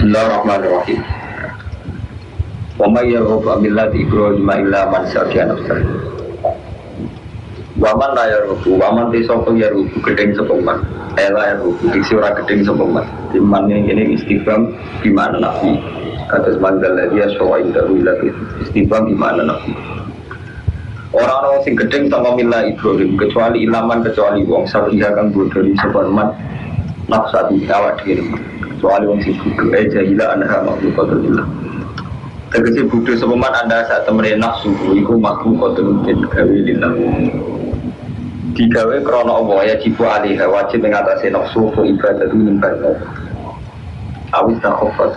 Bismillahirrahmanirrahim. Wa may yarghabu an millati Ibrahim illa man safiya nafsah. Wa man la yarghabu wa man tisaka yarghabu gedeng sepeman. Ela yarghabu diksi ora gedeng sepeman. Diman ini istighfar di mana nabi. Kata manzal ladhi aswa indahu ila istighfar di mana nabi. Orang-orang sing gedeng sama milah Ibrahim kecuali ilaman kecuali wong safiya kang bodoni sepeman nafsa di awak dhewe. Kecuali wong sing budu jahila anha makhluqatulillah. Tegese budu sepeman anda saat temene nafsu iku makhluqatul gawe lillah. Digawe krana Allah ya jibu alih wajib ing atase nafsu ku ibadah nyembah. Awis takhofat.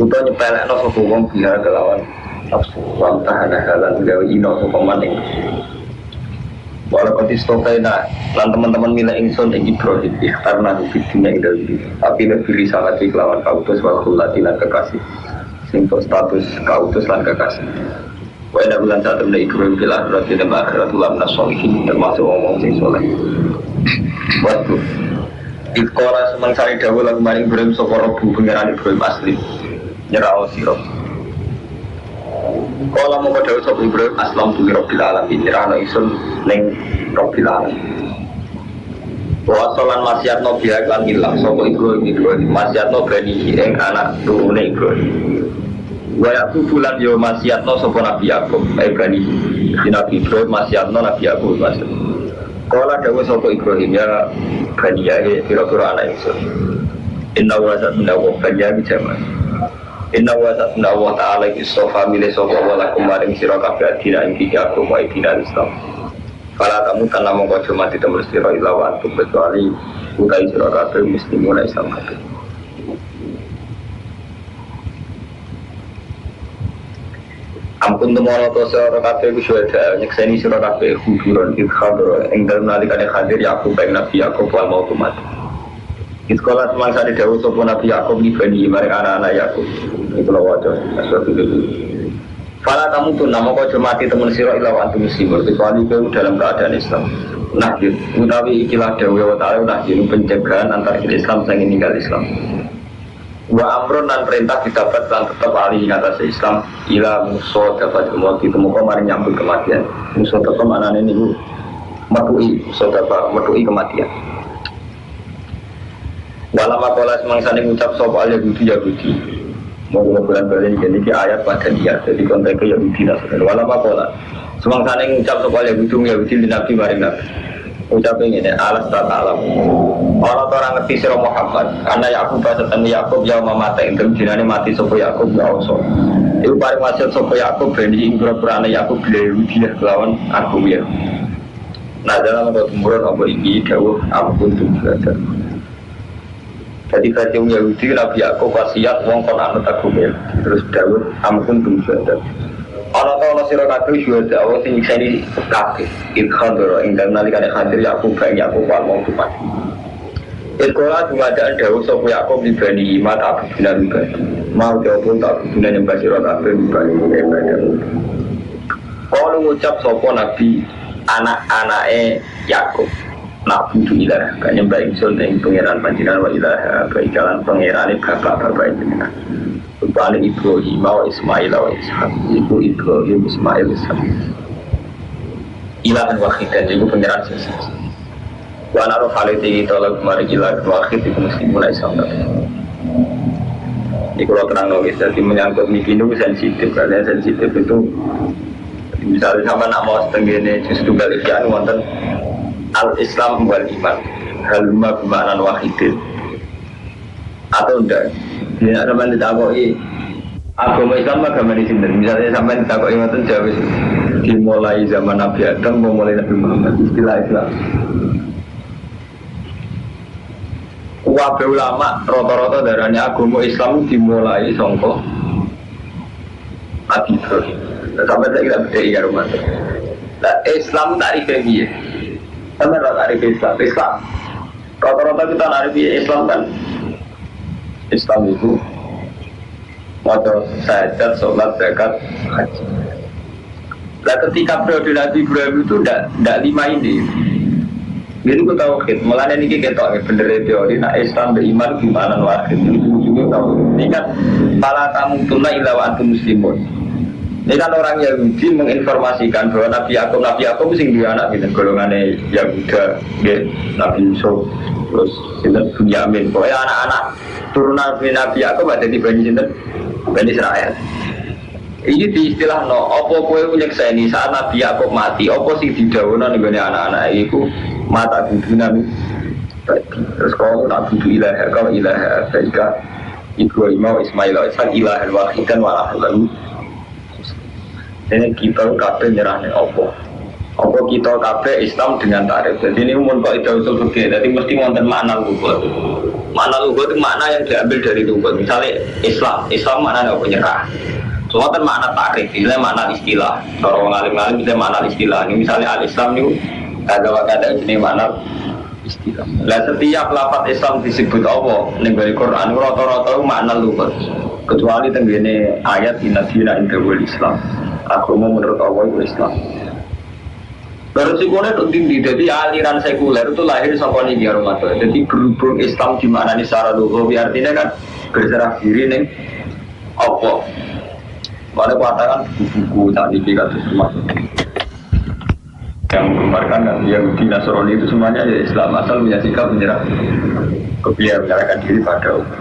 Utawa nyepelekno sapa wong biha kelawan nafsu wa tahana halan gawe ino sepeman ing walaupun istokaina lan teman-teman mila ingsun ing Ibrahim karena di dunia ing dalem tapi lebih sangat kelawan kautus wa kullati lan kekasih sing status kautus lan kekasih wa ina bulan saat temen Ibrahim fil akhirati dan akhiratul amna sholihin termasuk wong sing saleh waktu ikora semangsane dawuh lan maring Ibrahim sapa Rabbu pangeran Ibrahim asli nyerao sira kalau mau kau sop Ibrahim aslam tu Rabbil alamin nyerahno isun ning Rabbil alamin. Wasolan maksiat no biak lan ilang sop Ibrahim maksiat no bani ing anak turune Ibrahim. Waya bulan yo maksiat no sop Nabi Yakub bani Nabi Ibrahim maksiat no Nabi Yakub maksud. Kalau dawuh sop Ibrahim ya bani ya kira-kira anak isun. Inna wa satna wa bani jaman. Inna wa satna wa ta'ala istofa milih sopa wa lakum maring sira kabeh dina ing tiga agama dina Islam. Fala tamu kana mongko aja mati temen sira ila wa antum kecuali utai sira kabeh muslimun Islam kabeh. Ampun temono to sira kabeh ku suweda nyekseni sira kabeh huduron ikhadro ing dalem nalikane hadir Yakub ing Nabi Yakub wal mautu mati. Di sekolah semangsa di Dawud sopo Nabi Yakub di Bani Maring anak-anak Yakub. Ini kalau wajah sesuatu itu. Fala kamu tuh nama kau mati temen siro ilawan tu muslim kecuali kau dalam keadaan Islam. Nah, utawi ikilah Dawud wa Ta'ala nah ini pencegahan antara Islam dan meninggal Islam. Wa amron dan perintah didapat dan tetap alih atas Islam ila musuh dapat kemati temukan maring nyambut kematian. Musuh tetap mana ini metui kematian. Walama kola semangsane ngucap sop al Yahudi mau bulan balik ini ayat pada dia jadi konteksnya Yahudi nasrani walama kola semangsane ngucap sop al Yahudi di Nabi maring Nabi ucap ini alas tak alam orang ngerti sira Muhammad karena Yakub setan Yakub ya mata ingkang dinane mati sapa Yakub ya oso iku paring wasiat sapa Yakub ben ing pura-purane Yakub Yahudi kelawan aku ya nah dalam temurun apa iki dawuh ampun tujuan. Jadi versi Yahudi Nabi Yakub wasiat wong kon anut agama terus dawuh ampun tujuan. Ana ta ana sira kabeh syuhada Allah sing nyeni kabeh ikhadro ing dalem nalikane hadir Yakub bang Yakub wal mau tupat. Ikola dumadaan dawuh sapa Yakub di Bani Imat Abu Binan mau jawabun tak guna nyembah sira kabeh bani ibadah. Kalau ngucap sapa Nabi anak-anake Yakub nak butuh ilah, kan nyembah ingsun yang pangeran panjenengan wa ilah baikalan pangerane bapak-bapak jenengan. Rupane Ibrahim wa Ismail wa Ishak. Iku Ibrahim Ismail Ishak. Ilahan wahidan iku pangeran sesat. Wa ana khaliti tolak mari ilah wahid iku muslimun Islam. Iku lo terang logis jadi menyangkut mikinu sensitif karena sensitif itu misalnya sama nak mau setenggene justru balik kian wonten al-Islam wal iman halma bima'nan wahidin atau enggak dia sampai ditakoi agama Islam agama di sini misalnya sampai ditakoi ngoten jauh dimulai zaman Nabi Adam memulai Nabi Muhammad istilah Islam wabe ulama rata-rata darahnya agama Islam dimulai songko Nabi Ibrahim sampai tidak beda ya rumah Islam tak dibagi sampai rata-rata Islam rata-rata kita narifi Islam kan Islam itu wadah sahadat, sholat, zakat, haji. Nah ketika periode Nabi Ibrahim itu tidak lima ini Jadi aku tahu gitu, malah ini kita tahu bener teori. Nah Islam beriman gimana wajib itu tahu. Ini kan pala kamu tunai ilawan tu muslimun. Ini kan orang Yahudi menginformasikan bahwa Nabi Yakub sing dua anak gitu, golongannya Yahuda, Nabi Yusuf, terus Bunyamin. Pokoknya anak-anak turunan Nabi Yakub ada di Bani Israel. Ini di istilah opo kowe nyekseni saat Nabi Yakub mati, opo sing didhawuhna ning anak-anak iku mata dudunan. Terus kalau nak dudu ilaha kalau ilaha baika Ibrahim wa Ismail wa Ishaq ilahal wahidan wa lahul. Ini kita kabeh nyerahne opo. Opo kita kabeh Islam dengan tarif. Jadi ini umum kok itu usul fikih. Jadi mesti wonten makna lugat. Makna lugat itu makna yang diambil dari lugat. Misalnya Islam maknanya apa nyerah. Semua kan makna takrif, ini makna istilah. Kalau orang alim-alim bisa makna istilah. Ini misalnya al-Islam itu ada jenis makna istilah. Nah setiap lafaz Islam disebut Allah ning Quran rata-rata makna lugat. Kecuali tenggene ayat inna dina indahul Islam. Agama menurut Allah itu Islam. Bersikulah itu tinggi, jadi aliran sekuler itu lahir sampai di Ramadan. Jadi berhubung Islam di mana nih secara lugawi artinya kan berserah diri nih Allah. Pada katakan buku-buku saat ini kasus termasuk yang menggambarkan kan Yahudi Nasrani itu semuanya ya Islam asal punya sikap menyerah menyerahkan diri pada Allah.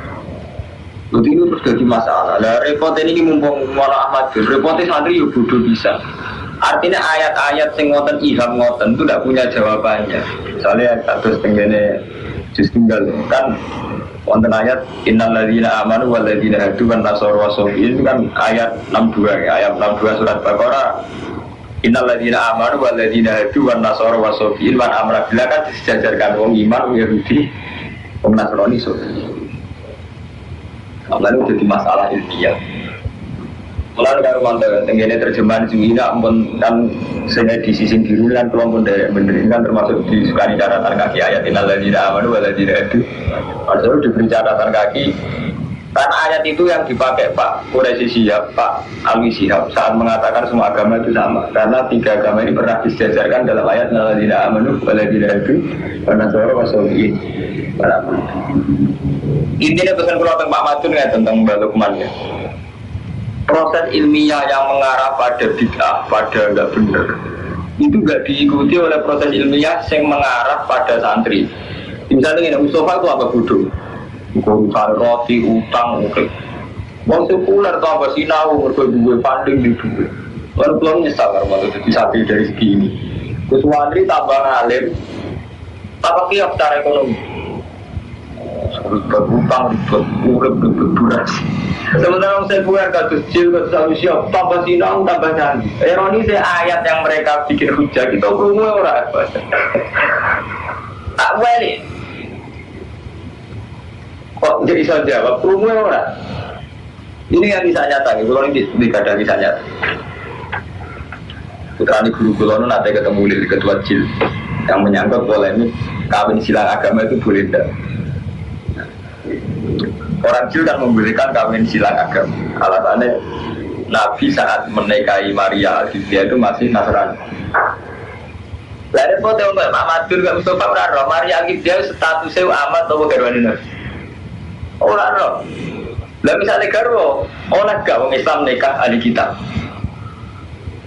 Lalu itu terus jadi masalah. Nah repot ini mumpung malah Ahmad repotnya santri ya bodoh bisa. Artinya ayat-ayat sing ngoten ilham ngoten itu tidak punya jawabannya. Misalnya kasus tenggene juz tunggal kan wonten ayat innal ladzina amanu wal ladzina hadu wan nasara wasofiin kan ayat 62 ya, ayat 62 surat Baqarah. Innal ladzina amanu wal ladzina hadu wan nasara wasofiin wan amra billah kan disejajarkan wong iman wong Yahudi wong Nasrani sofi. Lalu jadi masalah ilmiah. Mulai dari mantel tenggene terjemahan Zuhina ampun kan sehingga di sisi biru kan kelompok dari benerin kan termasuk disukani catatan kaki ayat innal ladzina amanu wal ladzina hadu. Maksudnya diberi catatan kaki karena ayat itu yang dipakai Pak Quraisy Shihab, Pak Alwi Shihab saat mengatakan semua agama itu sama karena tiga agama ini pernah disejajarkan dalam ayat innal ladzina amanu wal ladzina hadu wan nasara wasofiin. Intinya pesan keluar Pak Madun ya tentang Mbak Lukman ya. Proses ilmiah yang mengarah pada bid'ah, pada enggak benar itu enggak diikuti oleh proses ilmiah yang mengarah pada santri. Misalnya ini Mustafa itu apa bodoh? Urusan roti, utang, ukrik. Wong sekuler itu apa sinau, gue panding di duit. Lalu belum nyesal kalau itu disapi dari segi ini. Terus santri tambah ngalim, tambah kiap secara ekonomi. Berhutang, berburas. Sementara orang sekuler kasus jil, kasus manusia, tambah sinau, tambah nyanyi. Ironi itu ayat yang mereka bikin hujah, kita berumur orang. Tak boleh. Kok jadi bisa jawab, berumur orang. Ini yang bisa nyata, kalau ini dikadang bisa nyata. Putrani guru kulon nanti ketemu di ketua jil yang menyangkut polemik kawin silang agama itu boleh tidak. Orang Jil kan membolehkan kawin silang agama. Alasannya Nabi saat menikahi Maria Al-Qibtiyah itu masih Nasrani. Lalu foto Mbak Madur nggak Mustafa orang Maria Al-Qibtiyah statusnya amat atau garwane Nabi. Orang roh. Lah misalnya garwo, oleh gak orang Islam nikah ahli kitab.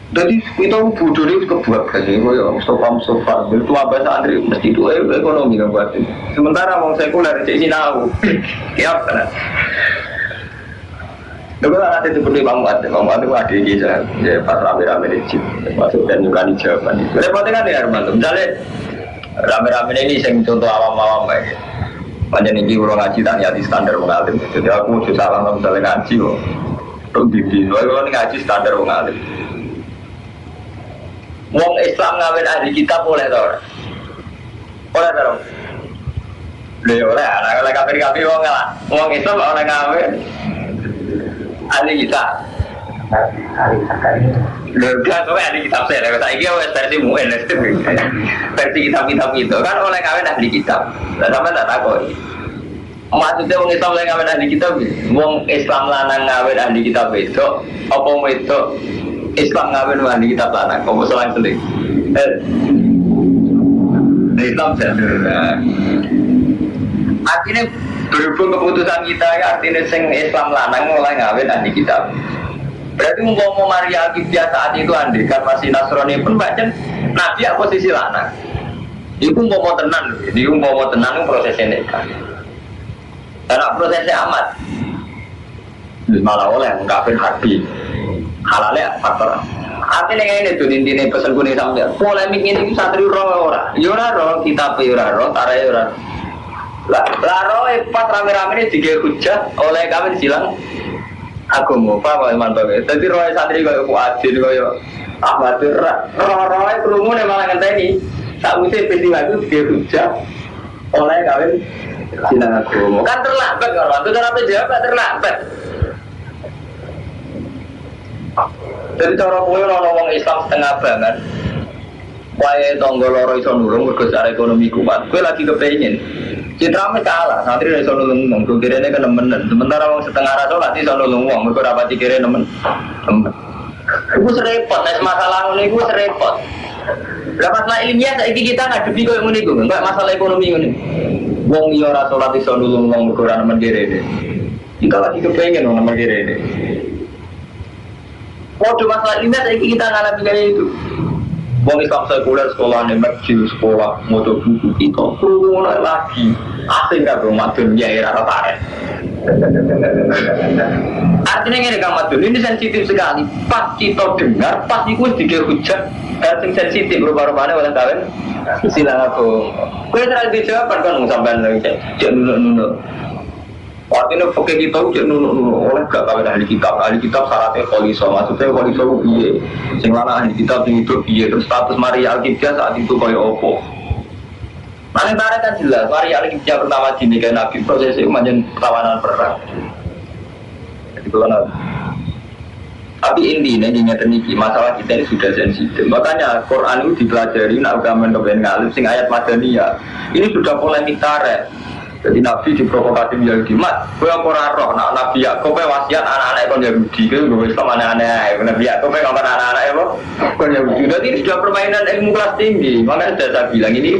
Jadi kita bodoh ini kebuat kasih, ya Mustafa itu abah santri mesti itu ekonomi kan buat ini. Sementara mau sekuler cek sinau, kiap kan? Kalau ada seperti Bang Mat itu ada kisah, ya pas rame-rame di sini, masuk dan juga di jawaban itu. Repotnya kan ya Herman, misalnya rame-rame ini yang contoh awam-awam kayak, macam ini orang ngaji tanya di standar mengalir, jadi aku susah salah misalnya ngaji kok, untuk bibi, kalau ngaji standar mengalir. Wong Islam ngawin ahli kitab boleh tau orang? Boleh tau? Boleh, oleh kafir-kafir wong lah. Wong Islam oleh ngawin ahli kitab. Ahli kitab ini. Dia tuh ahli kitab saya. Saya kira versi mu'en, versi kitab-kitab itu kan oleh ngawin ahli kitab. Tidak sampai tak takut. Maksudnya wong Islam oleh ngawin ahli kitab. Wong Islam lanang ngawin ahli kitab itu. Apa itu? Islam ngawin ahli kitab lanang. Kamu salah sendiri. Islam jalur. Artinya berhubung keputusan kita ya, artinya sing Islam lanang mulai ngawin ahli kitab. Berarti mau Maria Alkitab saat itu andekan masih Nasrani pun baca Nabi ya posisi lanang. Iku mau tenan, iku mau tenan prosesnya nikah. Karena prosesnya amat. Malah oleh kafir harbi. Halalnya faktor. Artinya ini tuh intinya pesan kuning sampai polemik ini santri ora. Yora ro kita yora ro, tarai yora. Laro pas rame-rame ini juga hujat oleh kami silang aku mau apa mantap. Jadi roy santri kau kuatin kau Ahmad roy kerumun malah ngenteni. Tak mesti peristiwa itu dia hujat oleh kawin silang aku kan terlambat kalau itu cara jawab terlambat. Jadi cara kowe orang Islam setengah banget wae tangga loro iso nulung mergo secara ekonomi kuat kowe lagi kepengin citrame kalah santri iso nulung wong kirene kenemenen sementara wong setengah rasa lagi iso nulung wong mergo ora pati kire nemen iku serepot nek masalah ngene iku serepot. Lah masalah ilmiah saiki kita ngadepi koyo ngene iku, enggak masalah ekonomi ngene. Wong yo ora salat iso nulung wong mergo ora nemen kene. Kita lagi kepengen wong nemen kene. Waktu masalah ilmiah saiki kita ngalami kayak itu. Wong Islam sekuler sekolah masjid sekolah motor buku kita mulai lagi asing kan rumah dunia era rata. Artinya ini kamadun ini sensitif sekali. Pas kita dengar, pas itu sedikit hujat yang sensitif berubah-ubahnya oleh kalian. Silang aku. Kau terang dijawab kan sampai lagi cek nunuk. Artinya pakai kita ujian nunuk oleh gak kawin ahli kitab syaratnya kholiso maksudnya kholiso biye sing lanang ahli kitab sing hidup biye terus status Maria Alkitab saat itu kaya opo mana kan jelas Maria Alkitab pertama dinikahi Nabi prosesnya macam pertawanan perang jadi kalau tapi intinya diingatkan ini masalah kita ini sudah sensitif makanya Quran itu dipelajari nak ugaman kebenaran ngalim sing ayat Madaniyah ini sudah polemik tarik. Jadi Nabi diprovokasi Yahudi mat, gue orang roh, nak Nabi Yakub wasiat anak-anak kon Yahudi, gue Islam aneh-aneh, Nabi Yakub ngomong anak-anak kon Yahudi. Jadi ini sudah permainan ilmu kelas tinggi, makanya sudah saya bilang ini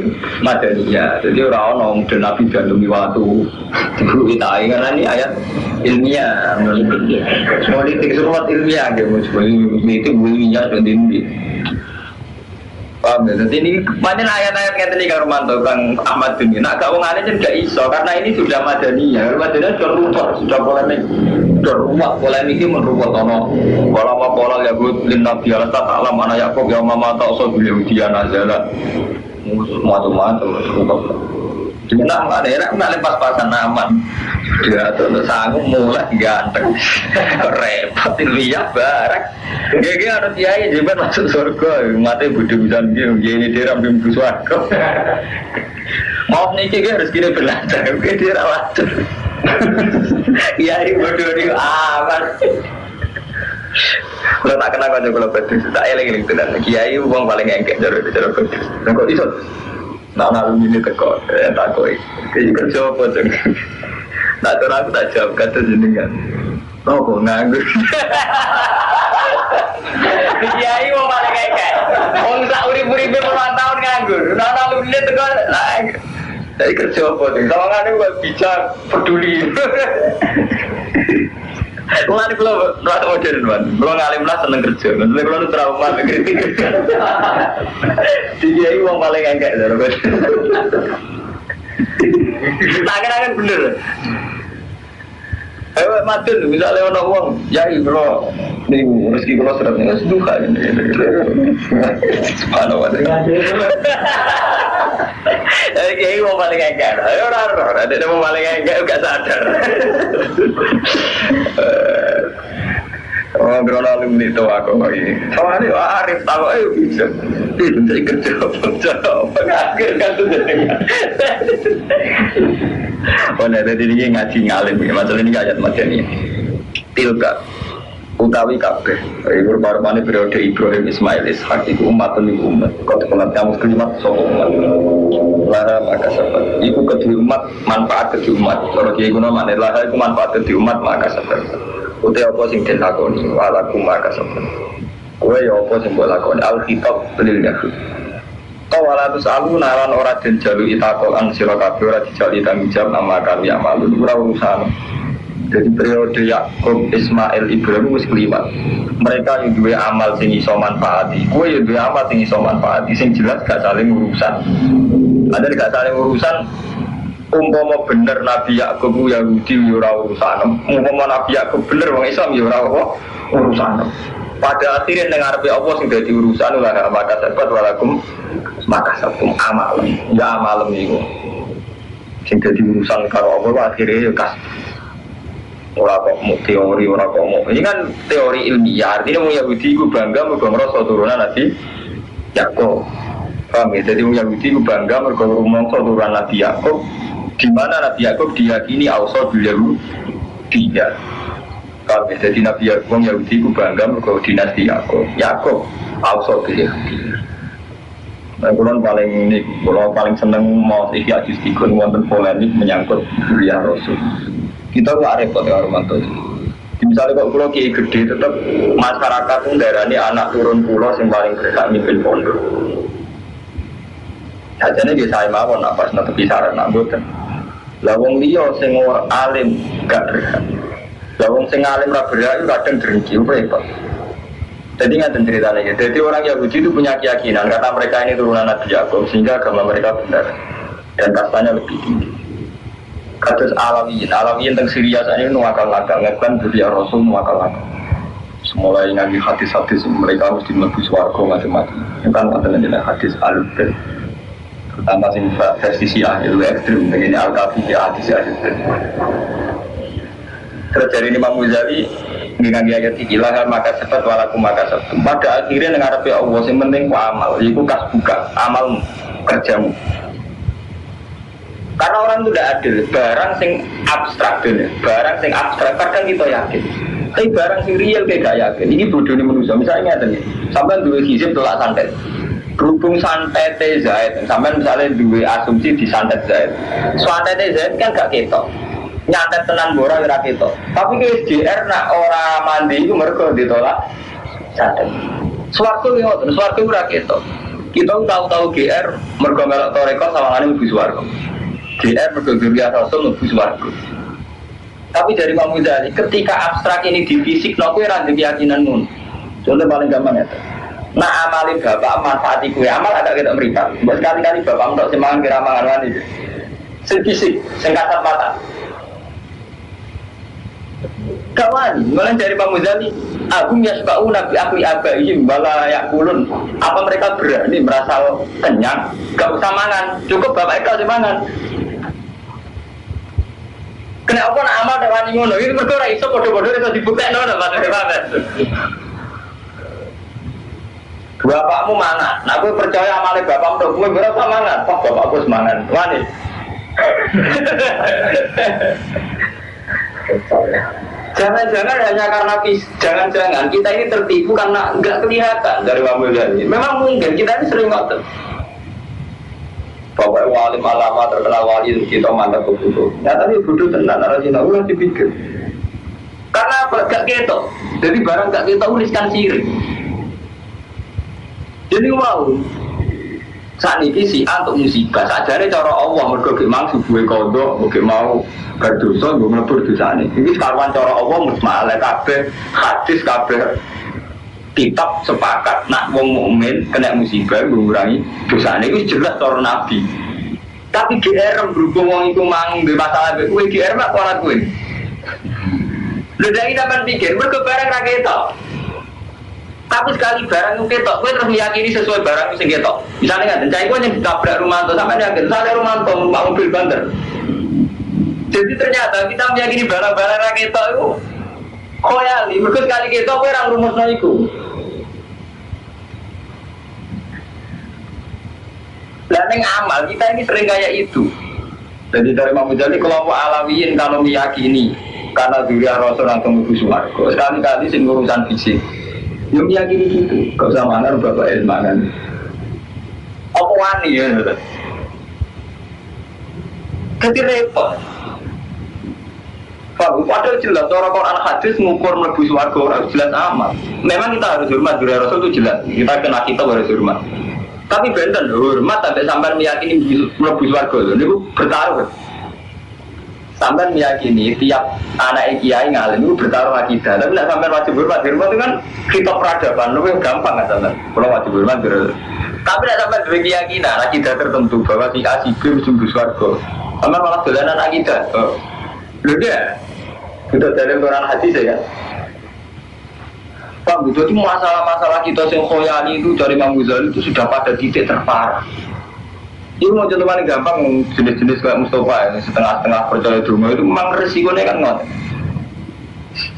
Madaniyah. Jadi orang dan Nabi dan demi waktu dulu kita karena ini ayat ilmiah, politik surat ilmiah, gitu, itu ilmiah dan tinggi. Paham ya? Jadi ini banyak ayat-ayat kayak tadi Kang Romanto, Kang Ahmad Bin. Nah, gak wong alim tidak iso karena ini sudah Madaniyah. Madaniyah sudah ruwet, sudah polemik, sudah ruwet. Polemik ini meruwet ono. Kalau apa pola ya gue lintas biasa tak alam anak Yakub yang mama tak usah beli ujian aja lah. Macam-macam ruwet. Cuma nggak ada enak, nggak lepas-pasan aman. Dia tuh sanggup mulai ganteng, repot lihat barang. Gege harus kiai juga masuk surga, mati budu-budan gini dia ramping buswako. Maaf nih gege harus kira belajar, gege dia rawat. Kiai bodoh dia aman. Kalau tak kenal kan kalau betul, tak eling itu dan kiai uang paling engkek dari bicara betul. Dan kok iso? Nak nalu ini tekor, tak koi. Kayak kerja apa tuh? Tak tahu aku tak jawab kata jenengan. Oh kok nganggur. Kiai mau paling kayak. Wong sak urip-uripe puluhan tahun nganggur. Nak nalu ini tekor. Saya kerja apa tuh? Tawangannya buat bijak, peduli. Mulai kalau rata modern man, kalau ngalim lah seneng kerja, maksudnya kalau lu trauma kritik. Dia ini uang paling enggak, darah. Tangan bener. Ayo matun, misalnya orang uang, jai bro, nih rezeki kalau seratnya seduka ini. Subhanallah. Kiai mau paling enggak, ayo raro, ada mau paling enggak sadar. Oh, berolah lu itu aku lagi. Soalnya Arif tahu, ayo bisa. Ini kerja apa? Akhir kan tuh jadi. Oh, ada dirinya ngaji ngalim. Masalah ini ayat macam ini. Tilka utawi kabeh iku baru-baru periode Ibrahim Ismail Ishak iku umat demi umat kau telah kamu kalimat soal umat lara maka sabar iku kedua umat manfaat kedua umat kalau dia guna mana lara iku manfaat kedua umat maka sabar utai apa sing dilakoni walaku maka sabar kowe ya apa sing mbok lakoni al-khitab lil yahud Kawala tu selalu nalan ora den jalu itakolan sira kabeh ora dijali tanggung jawab nama kami amalun ora urusan. Jadi periode Yakub, Ismail, Ibrahim wis kliwat. Mereka yang dua amal sing iso manfaati. Kowe yang dua amal sing iso manfaati sing jelas gak saling urusan. Ada gak saling urusan. Umpama bener Nabi Yakub Yahudi ora urusan. Umpama Nabi Yakub bener wong Islam ya ora urusan. Pada akhirnya ning ngarepe Allah sing dadi urusan ora maka sabat walakum maka sabtum amal. Ya amalem iku. Sing dadi urusan karo Allah akhirnya ya kas orang kok mau teori, orang kok mau ini kan teori ilmiah. Artinya mau Yahudi itu bangga mereka merasa turunan Nabi Yakub. Paham ya? Jadi mau Yahudi itu bangga mereka merasa turunan Nabi Yakub. Di mana Nabi Yakub diyakini Ausa bil Yahudiyah. Paham ya? Jadi Nabi Yakub Yahudi itu bangga mereka dinasti Yakub. Yakub Ausa bil Yahudiyah. Nah, kalau paling seneng mau ikhya justikun wonten polemik menyangkut Zuriyah Rasul. Kita nggak repot ya Romanto. Misalnya kalau pulau kiai gede, tetap masyarakat pun daerah ini anak turun pulau yang paling berhak mimpin pondok. Sajane biasa mawon apa pas tepi saran nak boten. Lah wong liya sing alim gak berhak. Lah wong sing alim ra berhak kadang drengki repot. Jadi ngaten ceritanya gitu. Jadi orang Yahudi itu punya keyakinan kata mereka ini turunan Nabi Yakub sehingga agama mereka benar dan kastanya lebih tinggi. Kados Alawiyin teng Syria saat ini nuwakal-wakal ngeklaim Zuriyah Rasul nuwakal-wakal. Semulai ngaji hadis-hadis mereka mesti mlebu swarga macam-macam. Itu kan wonten jeneng hadis Al-Bait. Terutama sing versi Syiah itu ekstrem begini Al-Kafi hadis Al-Bait. Terus dari Imam Ghazali ngengi ayat ikilah maka sifat walakum maka sabtu. Pada akhirnya ngarepe Allah sing penting ku amal, iku kasbuka, amal kerjamu. Karena orang itu tidak adil, barang sing abstrak dulu, barang sing abstrak kadang kita yakin, tapi barang sing real kita gak yakin. Ini bodoh nih manusia. Misalnya nih, sampai dua hizib tolak santet, berhubung santet Zaid, sampai misalnya dua asumsi di santet Zaid, santet Zaid kan gak ketok, nyantet tenan borang gak ketok. Tapi ke SDR nak orang mandi itu mereka ditolak santet. Suwargo yang ngotot, suwargo gak ketok. Kita tahu-tahu GR mereka melok toreko sama ini lebih suwargo. GR berdua Rasul lebih suwargo. Tapi dari Imam Ghazali, ketika abstrak ini di fisik, aku rada keyakinan nun. Contoh paling gampang ya. Nah amalin bapak manfaati kue amal ada kita mereka. Berkali-kali bapak untuk semangat keramangan ini. Fisik, singkatan mata. Kawan, mulai dari Imam Ghazali, aku yasba'u nabi akli abaihim bala yakulun. Apa mereka berani merasa kenyang? Gak usah mangan, cukup bapak itu mangan. Kena apa nak amal dengan ngono? Ini mereka ora iso bodoh-bodoh itu dibuktekno napa bapak. Bapakmu mangan. Nah, aku percaya amale bapak untuk kowe berapa mangan? Kok bapakku semangan. Wani. Jangan-jangan hanya karena jangan-jangan kita ini tertipu karena enggak kelihatan dari Imam Ghazali. Memang mungkin kita ini sering ngotot. Bapak wali alama terkenal wali kita mantap bodoh. Ya tadi bodoh tenan arah Cina ulah dipikir. Karena apa? Gak ketok. Jadi barang gak ketok tuliskan sirik. Jadi wow. Saat ini si untuk musibah. Sajane cara Allah mergo ge mangsu duwe kodok, mugi mau berdosa, nggo mlebu dosane. Iki karuan cara Allah musmale kabeh hadis kabeh kitab sepakat nak wong mukmin kena musibah ngurangi dosane wis jelas cara Nabi. Tapi GR berhubung wong iku mang duwe masalah mek kowe GR mak ora kowe. Lha nek sampean pikir mergo barang ra ketok. Tapi sekali barang itu ketok, kowe terus meyakini sesuai barang sing ketok. Misalnya ngaten, cai kowe yang ditabrak Rumanto sampean yakin sale Rumanto numpak mobil banter. Jadi ternyata kita meyakini barang-barang ra ketok itu koyali, mergo sekali ketok kowe ora ngrumusno iku. Lah ning amal kita ini sering kayak itu. Jadi dari Imam Ghazali kelompok Alawiyin kalau meyakini karena Zuriyah Rasul langsung mlebu swarga. Sekali-kali sing urusan fisik. Yo meyakini gitu. Gak usah mangan bapak ilmangan. Apa wani ya? Jadi repot. Padahal jelas orang Quran hadis mengukur mlebu swarga ora jelas amal. Memang kita harus hormat Zuriyah Rasul itu jelas. Kita kena kita harus hormat. Tapi benten hormat sampai sampean meyakini mlebu swarga lho niku bertaruh. Sampean meyakini tiap anak kiai ngalim itu bertaruh akidah. Tapi nek sampean wajib hormat itu kan kitab peradaban lebih gampang kan sampean. Kalau wajib hormat tapi nek sampean duwe keyakinan akidah tertentu bahwa si A si B mlebu swarga. Sampean malah dolanan akidah. Lho dia. Kita dalam Quran hadis ya. Pak, jadi masalah-masalah kita yang khoyali itu dari Imam Ghazali itu sudah pada titik terparah. Ini mau contohnya gampang, jenis-jenis kayak Mustafa ya, setengah-setengah percaya dulu itu memang resikonya kan nggak.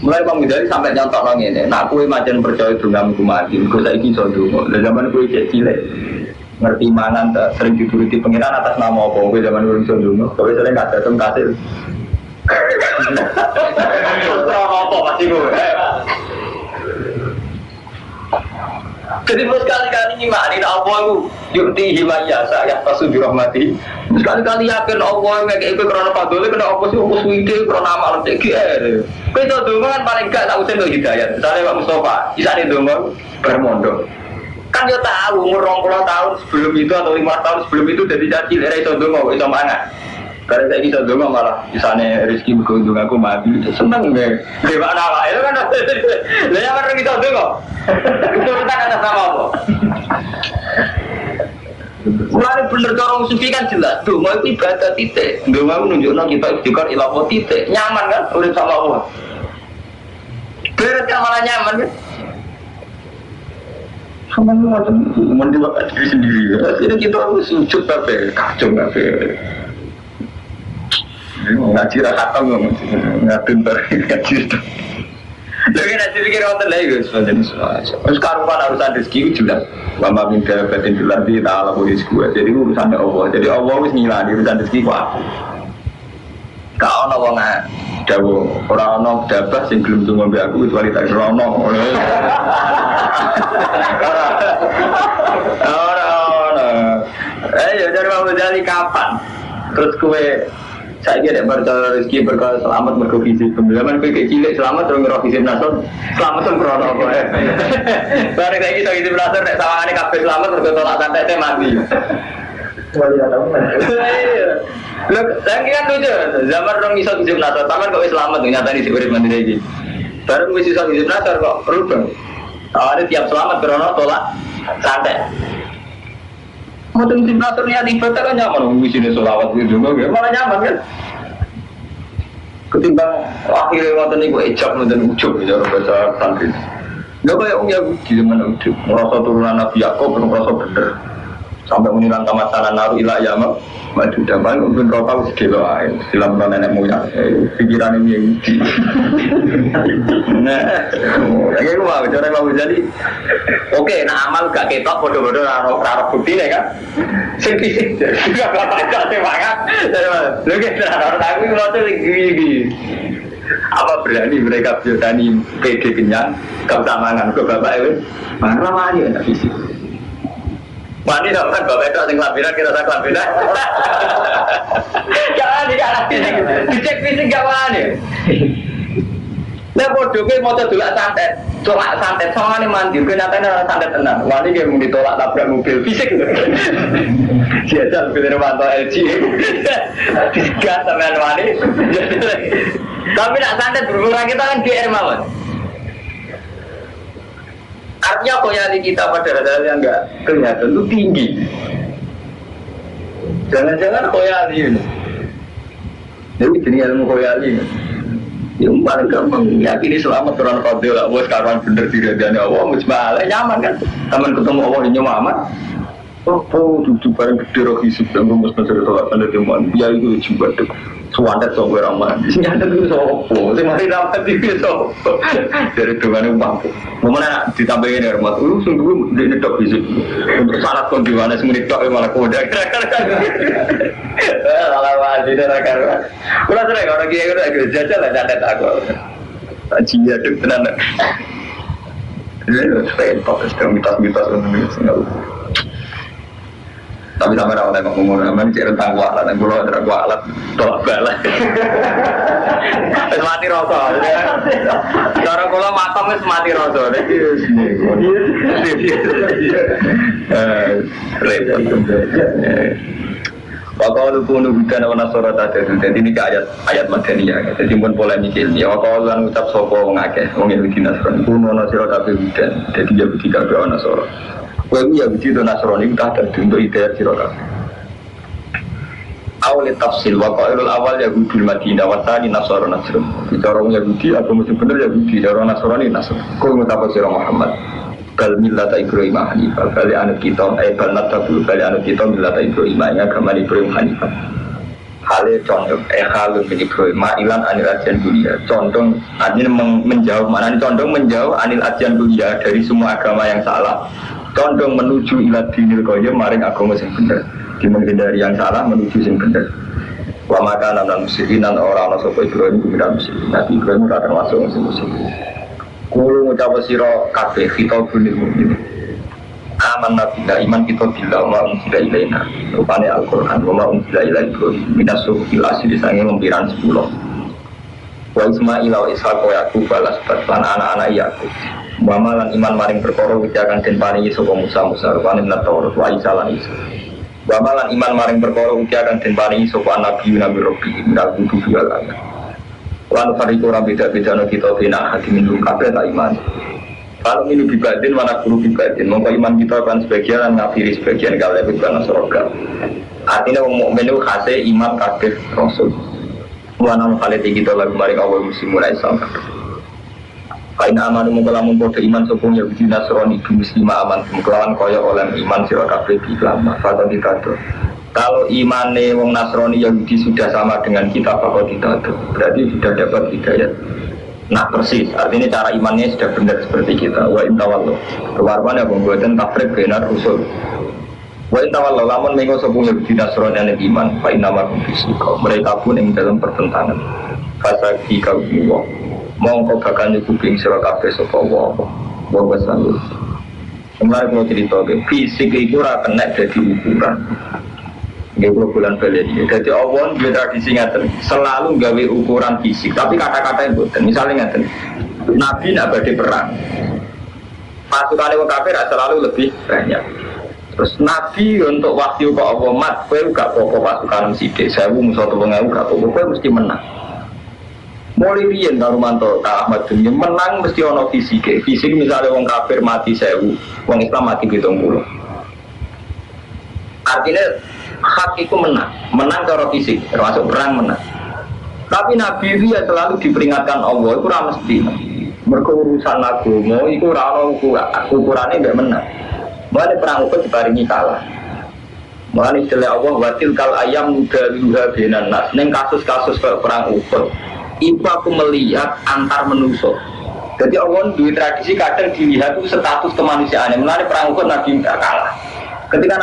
Mulai Imam Ghazali sampai nyontok orang ini, nak kue macam percaya dulu nggak mati, kau saya kisah dulu. Dari zaman kue cilik, ngerti mana, sering dituruti pengiran atas nama apa, kue zaman kue kisah dulu, kue sering nggak datang kasih. Apa masih gue? Jadi sekali-kali ngimani Allah itu yukti himayasa ya tasudhi rahmati. Sekali-kali yakin Allah kayak itu karena fadlnya kena apa sih Allah suwite karena amal CGR. Kita donga kan paling gak tak usah hidayat. Misalnya Pak Mustafa, isane donga bermondo. Kan dia tahu umur 20 tahun sebelum itu atau 5 tahun sebelum itu jadi caci lera itu donga kok iso mangan. Karena saya bisa donga malah isane rezeki berkunjung aku mati seneng deh. Dewa nawa itu kan. Lah yang orang kita donga. Keturutan atas nama apa? Mulai bener orang sufi kan jelas. Donga itu ibadah titik. Donga menunjukkan kita istiqor ilmu titik. Nyaman kan? Urip sama Allah. Berarti malah nyaman kan? Sama macam mendewakan diri sendiri. Jadi kita harus sujud tapi kacau tapi. Ngaji rakatang ngatin ngaji itu. Lagi nanti pikir orang lain guys, macam itu. Sekarang kan urusan rezeki jelas. Mama minta batin jelas di taala polis gue. Jadi urusannya Allah. Jadi Allah harus nyilani urusan rezeki ku aku. Kau nawang jauh orang dabah sing belum tunggu ambil aku kecuali tak rono. Orang. Ya dari Muhammad Ali kapan? Terus kue saya kira bercara rezeki berkah selamat berkovisi pembelajaran kayak cilik selamat terus ngerokisi nasor selamat tuh krono apa ya baru kayak gitu itu nasor nek sawangane kabeh selamat terus tolak santet mati. Wali ada mana? Loh, saya kan lucu zaman orang iso hizib nasor taman kok selamat nyata di urip mandi lagi baru wis iso hizib nasor kok rubah awalnya tiap selamat krono tolak santet. Mungkin simulatornya ibadah kan nyaman, misalnya sholawat gitu, malah nyaman kan? Ketimbang akhirnya waktu ini gue ijab dan ujub, cara baca santri. Gak kayak Yahudi zaman ujub, merasa turunan Nabi Yaakob, merasa bener. Sampai menilang tamat sana naruh ilah yamak, maju dapat mungkin rokok segala lain, silam nenek moyang, pikiran ini Yahudi. Nah, kayak gue mau cara mau jadi. Oke, nah amal gak ketok, bodoh-bodoh raro bukti nih kan? Fisik, juga bapak itu semangat. Lalu kita raro aku mau tuh gini. Apa berani mereka berani PD kenyang, keutamaan ke bapak itu? Mana lagi ada fisik? Wani dapat bapak itu asing labiran kita tak labiran. Jangan dikalah fisik, dicek fisik gak wani. Nah bodoh gue mau tolak santet, sama nih mandi, gue nyatanya santet tenang. Wani dia mau ditolak tabrak mobil fisik. Siapa mobil Romanto LG, disgat sama Wani. Tapi nak santet berkurang kita kan GR mawon. Artinya koyali kita pada hal yang enggak kelihatan itu tinggi. Jangan-jangan koyali ini. Jadi jenis ilmu koyali ini. Yang paling gampang yakini selamat orang fadil lah. Wah sekarang bener diradani Allah mujmalah nyaman kan. Taman ketemu Allah ini nyaman. Oh duduk bareng gede roh hisub dan rumus nasir tolak tanda teman. Ya itu juga dek. Suwandet soal ramah. Nyantet itu sopo. Semari rapat itu sopo. Dari dengan mampu. Mana ditambahin ya rumah. Sungguh dia nyedok hisub. Untuk syarat kondiwana semenit tok malah kodak. Salah wajib dan akar. Ulah sering orang kiai udah jajal lah nyantet aku. Ajinya dek tenan. Ini repot. Sedang mitos-mitos untuk tapi sama orang yang ngomong, namanya cek rentang kualat, dan kalau ada kualat, tolak balik. Mati rasa. Cara kula matom wis mati rasa. Dadi repot. Wakau kunu bukan orang sorot ada tu. Jadi ini ayat Madaniyah. Jadi pun polemik ini. Wakau kan ucap sopo ngakeh. Mungkin Yahudi Nasrani. Kunu orang sorot tapi bukan. Jadi Yahudi kabeh orang sorot. Kau Yahudi dan Nasrani kita ada untuk hidayah sorot kabeh. Awal tafsil wakau awal Yahudi Madinah wasani Nasrani Nasrani. Bicara Yahudi apa mesti benar Yahudi. Bicara Nasrani Nasrani. Kau mengapa sirah Muhammad? Bal millata Ibrahim Hanifah bali anut kita bal natabul bali anut kita millata Ibrahim agama Ibrahim Hanifah hale condong halun min Ibrahim ma'ilan anil ajian dunia condong artinya menjauh mana condong menjauh anil ajian dunia dari semua agama yang salah condong menuju ila dinil qayyim maring agama sing bener menghindari yang salah menuju sing bener wa maka lan muslimin ora ana sapa Ibrahim kuwi muslim Nabi Ibrahim ora termasuk muslim Kulo ngucap sira kabeh kita bunil mukmin. Aman nabi iman kita bila wa unzila ilaina. Rupane Al-Qur'an wa unzila ilaika minasuhil asli sange lempiran 10. Wa Ismail wa Ishaq wa Yaqub balas lan anak-anak Yaqub. Wa malan iman maring perkara wijakan den paringi sapa Musa rupane Taurat wa Isa lan Isa. Wa malan iman maring perkara wijakan den paringi sapa nabi Rabbi minal kutubi wal ayat. Lalu fariku orang beda-beda no kita bina hati minum kabeh tak iman. Kalau minum bibadin mana guru bibadin. Maka iman kita akan sebagian ngafiri sebagian kalau bukan surga. Artinya mukmin itu khasnya iman kabeh rasul. Wana mukhalati kita lagu maring awal musim mulai sampai. Kain aman mengkelamun kode iman sopung ya biji nasrani muslimah aman mengkelawan kaya oleh iman sira kabeh di lama. Fata dikado. Kalau imane wong Nasrani Yahudi sudah sama dengan kita bakal tidak ada, berarti sudah dapat hidayat. Nah persis, artinya cara imannya sudah benar seperti kita. Wa intawallo, kewarman ya pembuatan tafrik benar usul. Wa intawallo, lamun mengo sepuluh Yahudi Nasrani yang iman, fa inama kumbisiko. Mereka pun yang dalam pertentangan. Fasa kikau jiwa, mongko bakal nyukuping sira kabeh sapa wa wasallu. Kemarin mau cerita, fisik itu ora kena jadi ukuran. Gak bulan balik ini. Jadi Allah dia tradisi ngaten selalu gawe ukuran fisik, tapi kata-kata yang bukan. Misalnya ngaten, Nabi nak badhe perang, pasukan orang kafir selalu lebih banyak. Terus Nabi untuk wahyu ke Allah mat, kowe gak pokok pasukan sidik, 1000 musuh 3000 gak pokok, kowe mesti menang. Mulai riyen karo manto Kak Ahmad dunia menang mesti ono fisik. Fisik misalnya orang kafir mati 1000, orang Islam mati 70. Artinya hak itu menang cara fisik, termasuk perang menang. Tapi Nabi dia selalu diperingatkan Allah, itu ora mesti. Mergo urusan agama iku ora ana ukurane mbek menang. Mulane perang Uhud diparingi kalah. Mulane istilah Allah watil kal ayam nudaluha benan nas. Ning kasus-kasus perang Uhud, itu aku melihat antar manusia. Jadi Allah duwe tradisi kadang dilihat itu status kemanusiaannya. Mulane perang Uhud Nabi enggak kalah. Ketika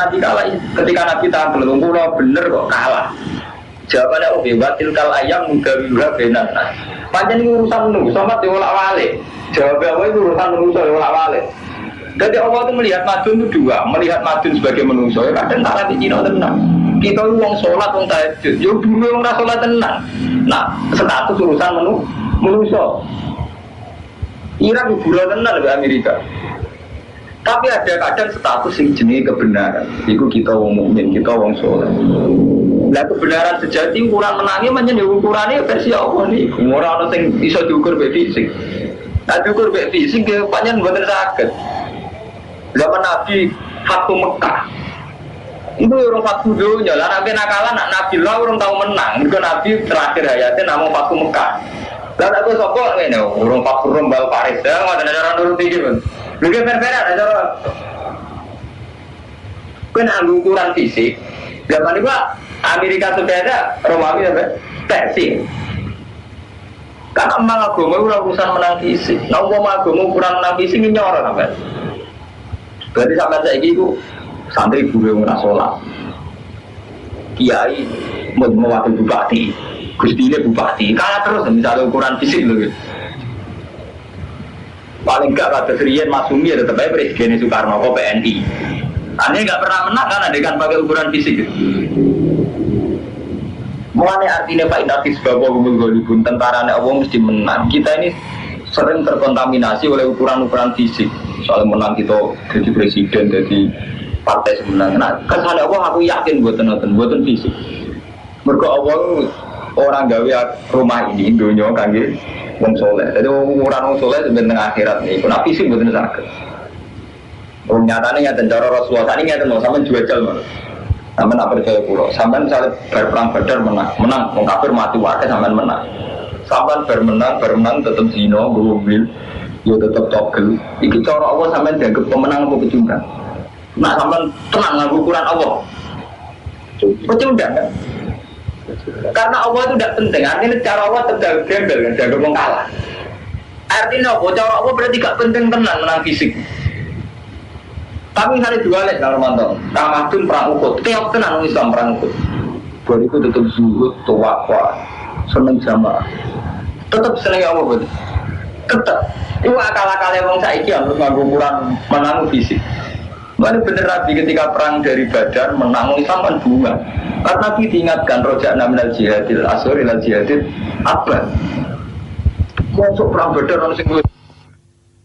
Nabi tahan belum bener kok kalah. Jawabannya oke, batil kal ayam mudawiluha benan. Panjang ini urusan menunggu, sama diolak walik. Jawabnya apa itu urusan menunggu, diolak walik. Jadi Allah itu melihat Madun itu dua, melihat Madun sebagai menunggu. Kadang tak lagi Cina tenang. Kita itu orang sholat, orang tahajud. Ya dulu orang sholat tenang. Nah, status urusan menunggu. Irak bulan tenang di Amerika. Tapi ada kadang status yang jenis kebenaran. Itu kita wong mukmin, kita wong soleh. Nah kebenaran sejati ukuran menangnya menjadi ukurannya versi Allah nih. Orang yang bisa diukur be fisik. Nah diukur be fisik dia panjang buatan sakit. Zaman Nabi Fathu Mekah. Itu orang Fathu dunia. Lah Nabi nakalan Nabi lah orang tahu menang. Itu Nabi terakhir hayatnya namun Fathu Mekah. Dan aku sokok ini orang Fathu Rombal Paris. Dah ada orang turun tinggi pun. Juga berbeda ada cara. Kena ukuran fisik. Zaman itu Amerika sudah ada, Romawi apa? Persia. Karena emang agama itu urusan menang fisik. Nah, agama ukuran menang fisik ini nyorot sampai. Berarti sampai saya itu santri guru yang sholat. Kiai mewakili bupati, gusti ini bupati. Kalah terus misalnya ukuran fisik loh. Paling gak kata Serian Masumi ya tetap aja Presiden Soekarno ke PNI. Aneh gak pernah menang kan adegan pakai ukuran fisik. Mulane artinya Pak Inafis bahwa gumul tentarane Allah mesti menang. Kita ini sering terkontaminasi oleh ukuran-ukuran fisik. Soal menang kita jadi presiden, jadi partai sebenarnya. Nah, kesannya Allah aku yakin buatan fisik. Mergo Allah orang gawe rumah ini dunia kangge wong soleh. Jadi ukuran wong soleh sebenarnya akhirat nih. Pun fisik buatan sakit. Nyatanya nyata cara Rasulullah ini nyata mau sampai jual mal. Sampai nak percaya pulau. Sampai misalnya berperang Badar menang, wong kafir mati wae sampai menang. Sampai bermenang tetap zino, mobil, yo tetap togel. Iki cara Allah sampai dianggap pemenang apa pecundang. Nak sampai tenang nganggo ukuran Allah. Pecundang kan? Karena Allah itu tidak penting. Artinya cara Allah tetap gembel kan, dianggap kalah. Artinya apa? Cara Allah berarti gak penting tenang menang fisik. Tapi misalnya dua lek kalau mantap, Ramadan perang Uhud, tiap tenang Islam perang Uhud. Buat itu tetap zuhud, tawakal, seneng jamaah, tetap seneng Allah betul. Tetap, itu akal-akalnya orang saiki harus nganggo ukuran menang fisik. Mana bener Nabi ketika perang dari Badar menang Islam kan bunga. Karena Nabi diingatkan rojak naminal jihadil asur ilal jihadil abad. Masuk perang Badar orang sing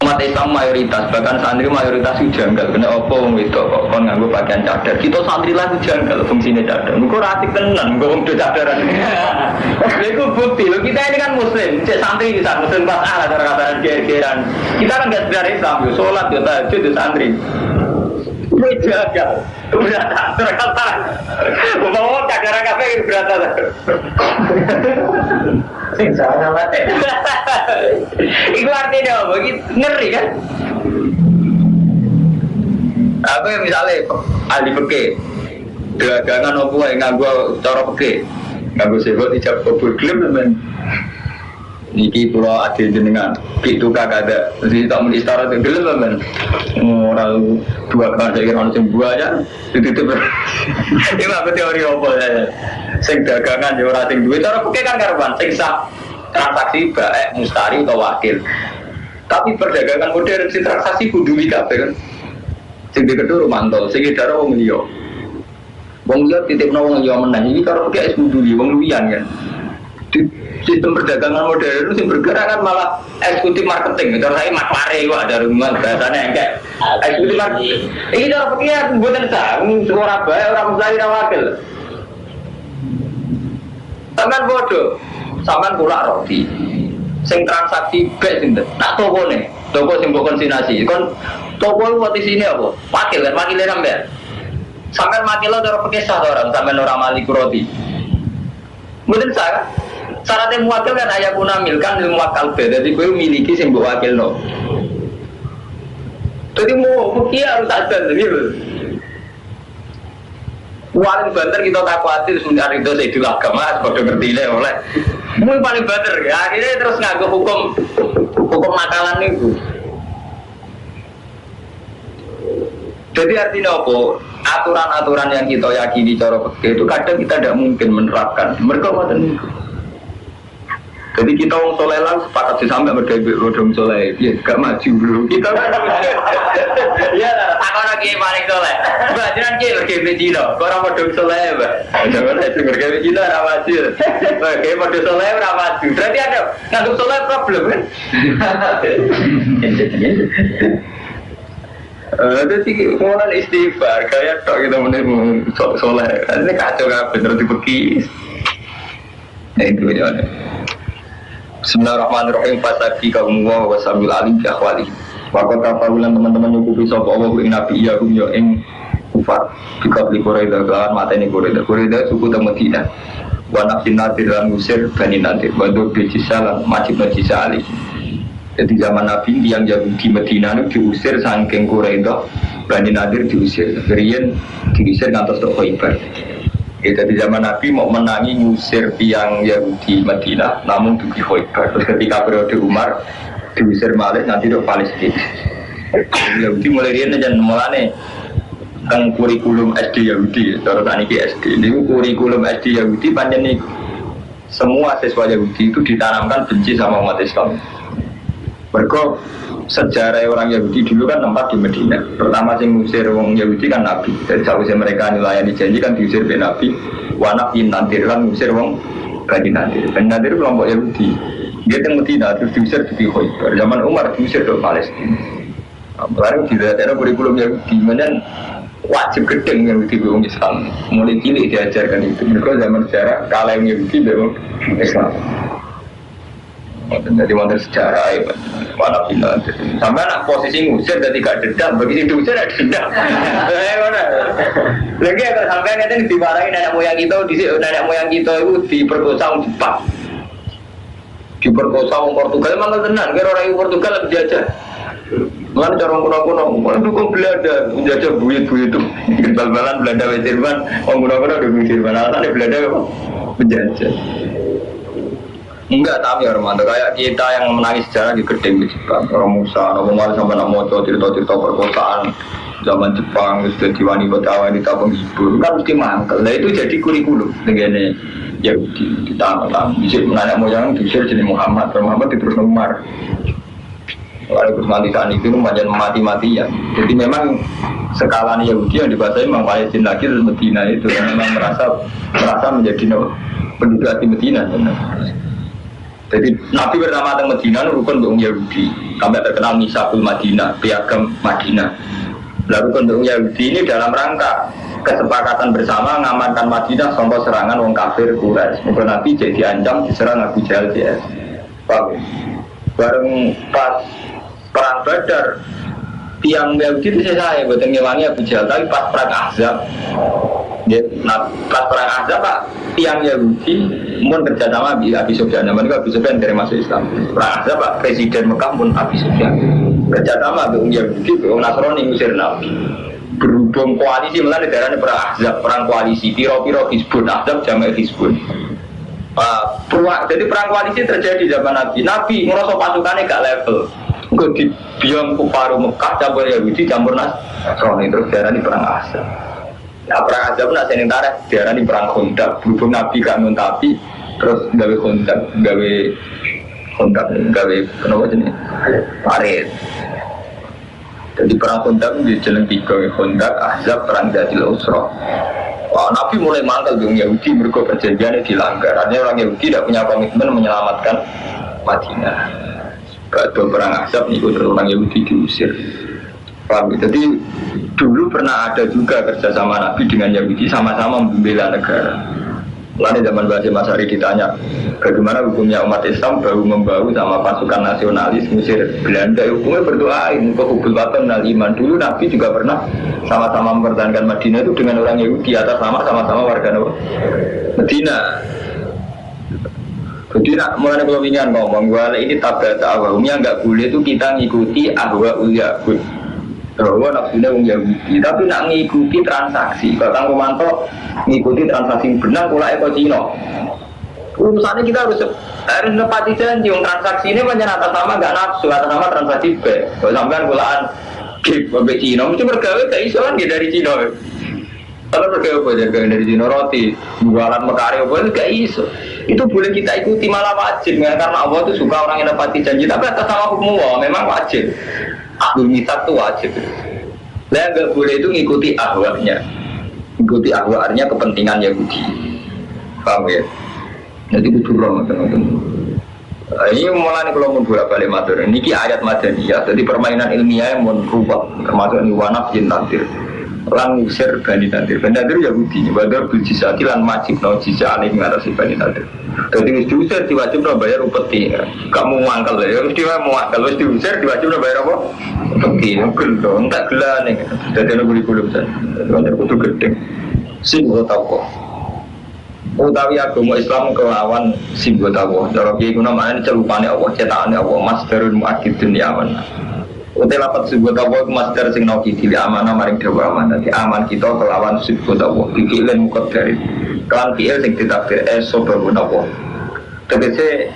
umat Islam mayoritas, bahkan santri mayoritas itu janggal. Kena apa wong itu kok kon nganggo pakaian cadar. Kita santri lah itu janggal fungsinya cadar. Engko ra asik tenan nggo wong cadaran. Lha iku bukti lho, kita ini kan muslim, cek santri bisa muslim pas ala cara-cara geran. Kita kan enggak sekedar Islam, yo salat yo tahajud yo santri. Kowe jagal. Beratan terkata. Bawa cadar kafe beratan. Sing salah mate. Iku artinya apa? Ngeri kan? Apa yang misalnya ahli fikih dagangan apa yang nganggo cara fikih nganggo sebut ijab kabul gelem teman niki pulau adil jenengan itu kagak ada jadi tak mau istara itu gelem teman orang dua kali saya kira orang buah aja itu ini apa teori apa ya sing dagangan ya orang sing duit cara fikih kan karuan sing sah transaksi baik mustari atau wakil. Tapi perdagangan modern si transaksi kudu kabeh kan. Sing kedua mantol, sing daro wong liya. Wong liya titipno wong liya meneh iki karo kek kudu wong liyan kan. Di sistem perdagangan modern itu sing bergerak kan malah eksekutif marketing. Cara saya maklare kok ada rumah bahasane engke. Eksekutif marketing. Iki cara pikir mboten sah, ora bae ora mustari ora wakil. Sampeyan bodoh. Sampeyan pula roti. Sing transaksi bek sinten? Nak tokone. Toko sing mbok konsinasi. Kon toko lu di sini apa? Wakil kan wakile sampean. Sampean wakil lo cara pakai sah orang sampean ora mali roti. Mboten sah. Syaratnya muwakil kan ayah guna milkan ilmu wakal be. Dadi kowe miliki sing mbok wakilno. Jadi mau harus ada gitu. Paling banter kita tak khawatir sebentar itu saya dulu agama sebagai ngerti oleh mungkin paling banter ya akhirnya terus ngaku hukum nakalan itu. Jadi artinya apa? Aturan-aturan yang kita yakini cara fikih itu kadang kita tidak mungkin menerapkan. Mereka macam itu. Jadi kita orang soleh lah sepakat sih sampai berdebut rodong soleh, ya gak maju bro. Kita ya aku lagi paling soleh. Bajiran kita berdebut Cina, orang rodong soleh mbak. Jangan lagi berdebut Cina ramaju. Kayak rodong soleh ramaju. Berarti ada ngandung soleh problem kan? Jadi kemudian istighfar, kayak tok kita menemui soleh. Ini kacau kan, bener dibekis. Nah itu dia. Bismillahirrahmanirrahim. Fataki kaum wa wasamil alim fi akhwali. Waktu kafarulan teman-teman nyukupi sapa Allah ing nabi ya ya ing kufar. Dikabli Quraida kan mateni Quraida. Quraida suku ta Madinah. Wa nafsin nadir lan musir bani nadir. Wa do bijisalan majib najisa ali. Jadi zaman Nabi yang Yahudi Madinah itu diusir saking Quraida, Bani Nadir diusir. Riyen diusir ngantos tok Khaibar. Jadi zaman Nabi mau menangi ngusir tiang Yahudi Madinah, namun di Khaibar. Terus ketika periode Umar diusir Malik nanti di Palestina. Yahudi mulai riyen jan mulane teng kurikulum SD Yahudi, cara saniki SD. Niku kurikulum SD Yahudi pancen niku. Semua siswa Yahudi itu ditanamkan benci sama umat Islam. Mergo sejarah orang Yahudi dulu kan tempat di Medina. Pertama sing ngusir wong Yahudi kan Nabi. Dari sausé mereka nilayani janji kan diusir be Nabi. Wa nabi nantir kan ngusir wong Bani Nadir. Bani Nadir kelompok Yahudi. Dia teng Medina terus diusir di Khaybar. Zaman Umar diusir ke Palestina. Baru dilihatnya kurikulum Yahudi, kemudian wajib gedeng Yahudi wong Islam. Mulai cilik diajarkan itu. Mereka zaman sejarah kalah Yahudi wong Islam. Jadi mantan sejarah mana bilang sampai anak posisi ngusir jadi gak dendam begitu diusir ada dendam lagi agak sampai nanti dimarahin nenek moyang kita itu diperkosa orang Jepang diperkosa orang Portugal malah tenang kira orang Portugal lebih jajah malah cara kuno-kuno malah dukung Belanda menjajah buyut-buyut itu bal-balan Belanda Jerman orang kuno-kuno udah Jerman alasannya Belanda menjajah. Enggak, tapi Armando kayak kita yang menangis sejarah di gedeng di Jepang. Orang Musa, orang Malah sampai nak moco cerita-cerita perkosaan zaman Jepang, sudah wanita penghibur kan mesti mangkel. Nah itu jadi kurikulum dengan ya ditambah. Bisa menarik moyang diusir jadi Muhammad terus Umar. Kalau mati-matian itu macam mati-matian. Jadi memang skalanya Yahudi yang dibahasai memang Palestina lagi terus Medina itu memang merasa menjadi penduduk di Medina. Jadi Nabi pertama datang Medina rukun untuk Yahudi sampai terkenal Misakul Madinah, piagam Madinah. Lalu rukun untuk Yahudi ini dalam rangka kesepakatan bersama mengamankan Madinah sampai serangan orang kafir Quraisy. Maka Nabi jadi diancam diserang Abu Jahal CS. Bareng pas perang Badar tiang Yahudi itu saya buatan ngewangi Abu Jahal, tapi pas perang Ahzab pas perang Ahzab Pak tiang Yahudi pun kerjasama Abi Sufyan. Namanya Abi Sufyan dari masuk Islam. Perang Ahzab Pak Presiden Mekah pun Abi Sufyan kerjasama dengan Yahudi dengan Nasrani ngusir Nabi. Berhubung koalisi melalui daerahnya perang Ahzab, perang koalisi piro-piro Hizbun Ahzab jamak Hizbun. Jadi perang koalisi terjadi zaman Nabi. Nabi ngerasa pasukannya gak level. Gue di biang kuparu Mekah campur Yahudi campur Nasrani terus daerah ini perang Ahzab. Nah perang Ahzab nak seneng tarik daerah ini perang Khandaq. Berhubung Nabi gak nuntapi terus gawe Khandaq gawe kenapa jenis parit. Jadi perang Khandaq di jalan 3 Khandaq Ahzab perang Dzil Usra. Wah, Nabi mulai mangkal dengan Yahudi mergo perjanjiannya dilanggar. Artinya orang Yahudi tidak punya komitmen menyelamatkan Madinah. Pada perang Ahzab itu orang Yahudi diusir. Paham? Jadi dulu pernah ada juga kerjasama Nabi dengan Yahudi sama-sama membela negara. Lalu zaman Basim Asy'ari ditanya bagaimana hukumnya umat Islam bahu-membahu sama pasukan nasionalis Mesir Belanda, hukumnya berdoain ke hubul watan dan iman. Dulu Nabi juga pernah sama-sama mempertahankan Madinah itu dengan orang Yahudi atas nama sama-sama warga Madinah. Jadi nak mulai kelopingan ngomong bahwa ini tabat awalnya nggak boleh itu kita ngikuti ahwa uyakun bahwa nafsunya orang Yahudi, tapi nak ngikuti transaksi. Kalau Kang Romanto ngikuti transaksi benar, pula Eko Cino. Urusannya kita harus nepati janji. Transaksi ini macam atas nama nggak nafsu, atas nama transaksi B. Kalau sampean pulaan gig sampai Cino, mesti bergawe kayak iso kan dari Cino. Kalau bergawe dari Cino roti, jualan mekari apa itu kayak iso. Itu boleh kita ikuti malah wajib ya, karena Allah itu suka orang yang nepati janji. Tapi atas nama hukum Allah memang wajib. Ahlul mitsaq itu wajib. Nah, nggak boleh itu ngikuti ahwanya. Ngikuti ahwanya kepentingan Yahudi. Paham ya? Jadi itu durang teman-teman. Ini mulai kalau mau bolak-balik matur. Niki ayat Madaniyah. Jadi permainan ilmiah yang merubah termasuk ini wanaf jin nantir. Lan usir Bani Nadir. Bani Nadir Yahudi. Badar bil jizati lan majib no jizah alih ngarasi Bani Nadir. Jadi harus diusir diwajib no bayar upeti. Kamu mangkal ya. Harus mangkal. Harus diusir diwajib no bayar apa? Upeti. Mungkin dong. Tak gila nih. Jadi ada guli-guli besar. Banyak kutu gedeng. Simbol taukoh. Utawi agama Islam kelawan simbol taukoh. Cara kiai kuna mana celupane Allah, cetakannya Allah. Masdarul mu'akidun yaman. Utai lapat sebut Allah masdar sing nauki dili amanah maring dawa amanah. Di aman kita kelawan sebut Allah. Dikilen mukot dari kelan fi'il sing ditakdir sobarun Allah. Tegese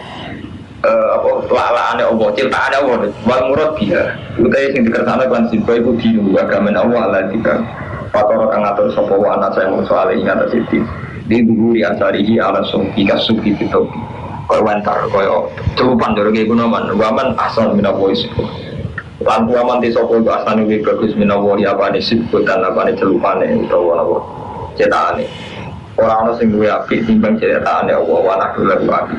lalaane Allah, ciptaane Allah. Wal murad dia. Utai sing dikersane kan simbol iku dinu agama Allah Allah dika. Fakor kang ngatur sapa wa ana saya mung soal ing atas iki. Di guru di asarihi ala sufi kasufi fitobi. Kau wantar, kau celupan dari kayak gunaman, waman asal minawois. Lampu aman di sopo itu asal nih bagus minawoi apa nih sibutan apa nih celupan nih atau apa cetakan nih. Orang orang sing duwe api timbang cetakan ya Allah wanak dulu api.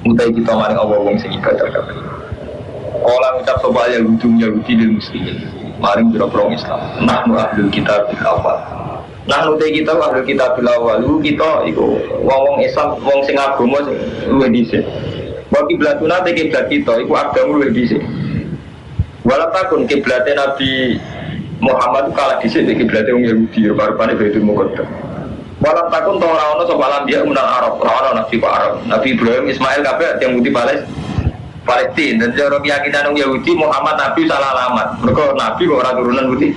Mutai kita mari Allah wong sing ibadah kabeh. Orang ucap sopo ya Yahudi dan muslimin. Mari berperang Islam. Nahnu ahlul kitab bil awal. Nahnu te kita ahlul kitab bil awal. Lu kita iku wong Islam wong sing agama sing luwih dhisik. Bagi blatuna te kiblat kita iku agama luwih dhisik. Walau takun kiblatnya Nabi Muhammad kalah dhisik nek kiblatnya wong Yahudi rupane Baitul Muqaddas. Walau takun to ora ono sapa lambiya menang Arab, ora ono nabi kok Arab. Nabi Ibrahim, Ismail kabeh yang putih Palestina dan cara keyakinan orang Yahudi Muhammad Nabi salah alamat. Mereka Nabi kok orang turunan putih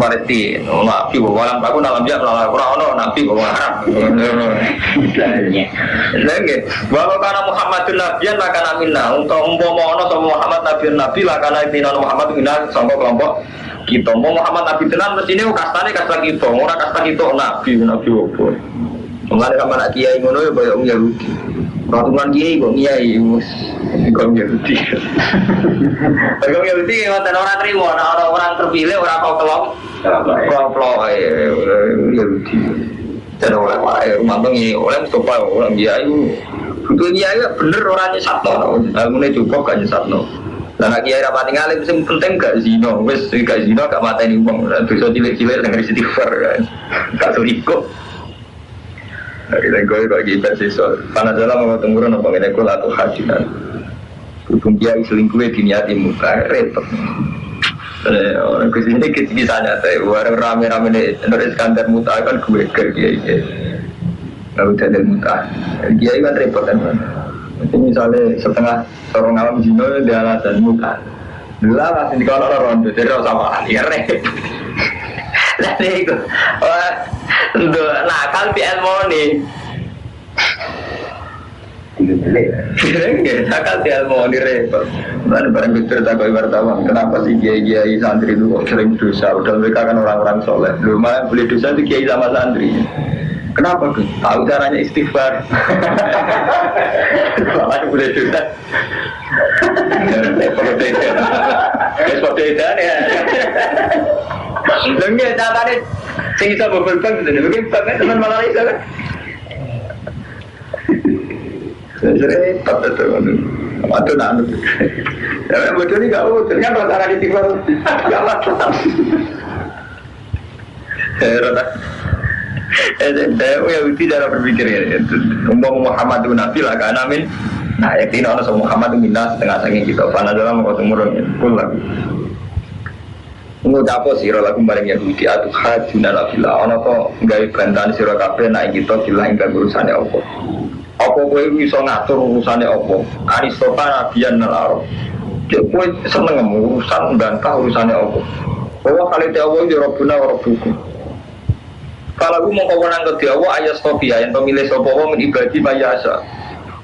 Palestina. Nabi kok walam aku dalam dia melalui Quran Nabi kok Arab. Lagi, walau karena Muhammadun Nabiyan lah karena minna. Untuk umpama ono sama Muhammad Nabi lah karena minna Muhammad minna sama kelompok kita. Muhammad Nabi tenan mesti ini kastane kasta kita. Orang kasta kita Nabi opo. Mengenai sama nak kiai ngono ya banyak orang Yahudi. Ratusan kiai kok kiai mus kok Yahudi. Kok Yahudi ngoten orang terima, orang terpilih orang kau kelom Yahudi. Dan orang mantong ini orang Mustafa orang kiai. Untuk kiai bener orangnya satu. Mulai cukup kan satu. Dan nak kiai rapat tinggal itu penting gak zino, wes gak zino gak mateni wong. Dosa cilik-cilik dengan istighfar kan. Gak selingkuh. Kita bagi bersiswa karena dalam waktu murah apa kita kul atau hajian hubung dia selingkuh diniati muka repot orang kesini kisahnya saya orang rame-rame nih Nur Iskandar muta kan gue kiai lalu jadi muta kiai kan repot kan misalnya setengah seorang awam zino dia alasan muka dulu masih di kalau orang rondo jadi sama ya repot jadi itu untuk nakal di ilmu nih nakal di ilmu nih repot dan barang cerita kau wartawan kenapa sih kiai santri itu kok sering dosa udah mereka kan orang-orang soleh lumayan boleh dosa itu kiai sama santri kenapa tuh tahu caranya istighfar malah boleh dosa seperti itu ya enggak caranya sing bisa berbang gitu, mungkin banget teman malah itu kan. Saya tak tahu atau nak. Ya betul ni kau, ternyata cara di timur, galah. Saya Yahudi cara berpikir ya. Umpama Muhammad itu Nabi lah kan amin. Nah, yakin orang sama Muhammad itu minta setengah saking kita. Karena dalam waktu murung pulang. Ngucap sira lagu bareng Yahudi atuh hajuna la billah ana to gawe bantahan sira kabeh nek kita bilang ing urusane apa. Apa kowe iso ngatur urusane apa? Aristofa nabiyan nal. Kowe seneng urusan bantah urusane apa? Bahwa kali Allah ya Rabbuna wa Rabbukum. Kalau mau kawanan ke Allah ayat stopia yang pemilih sapa wong ibadi mayasa.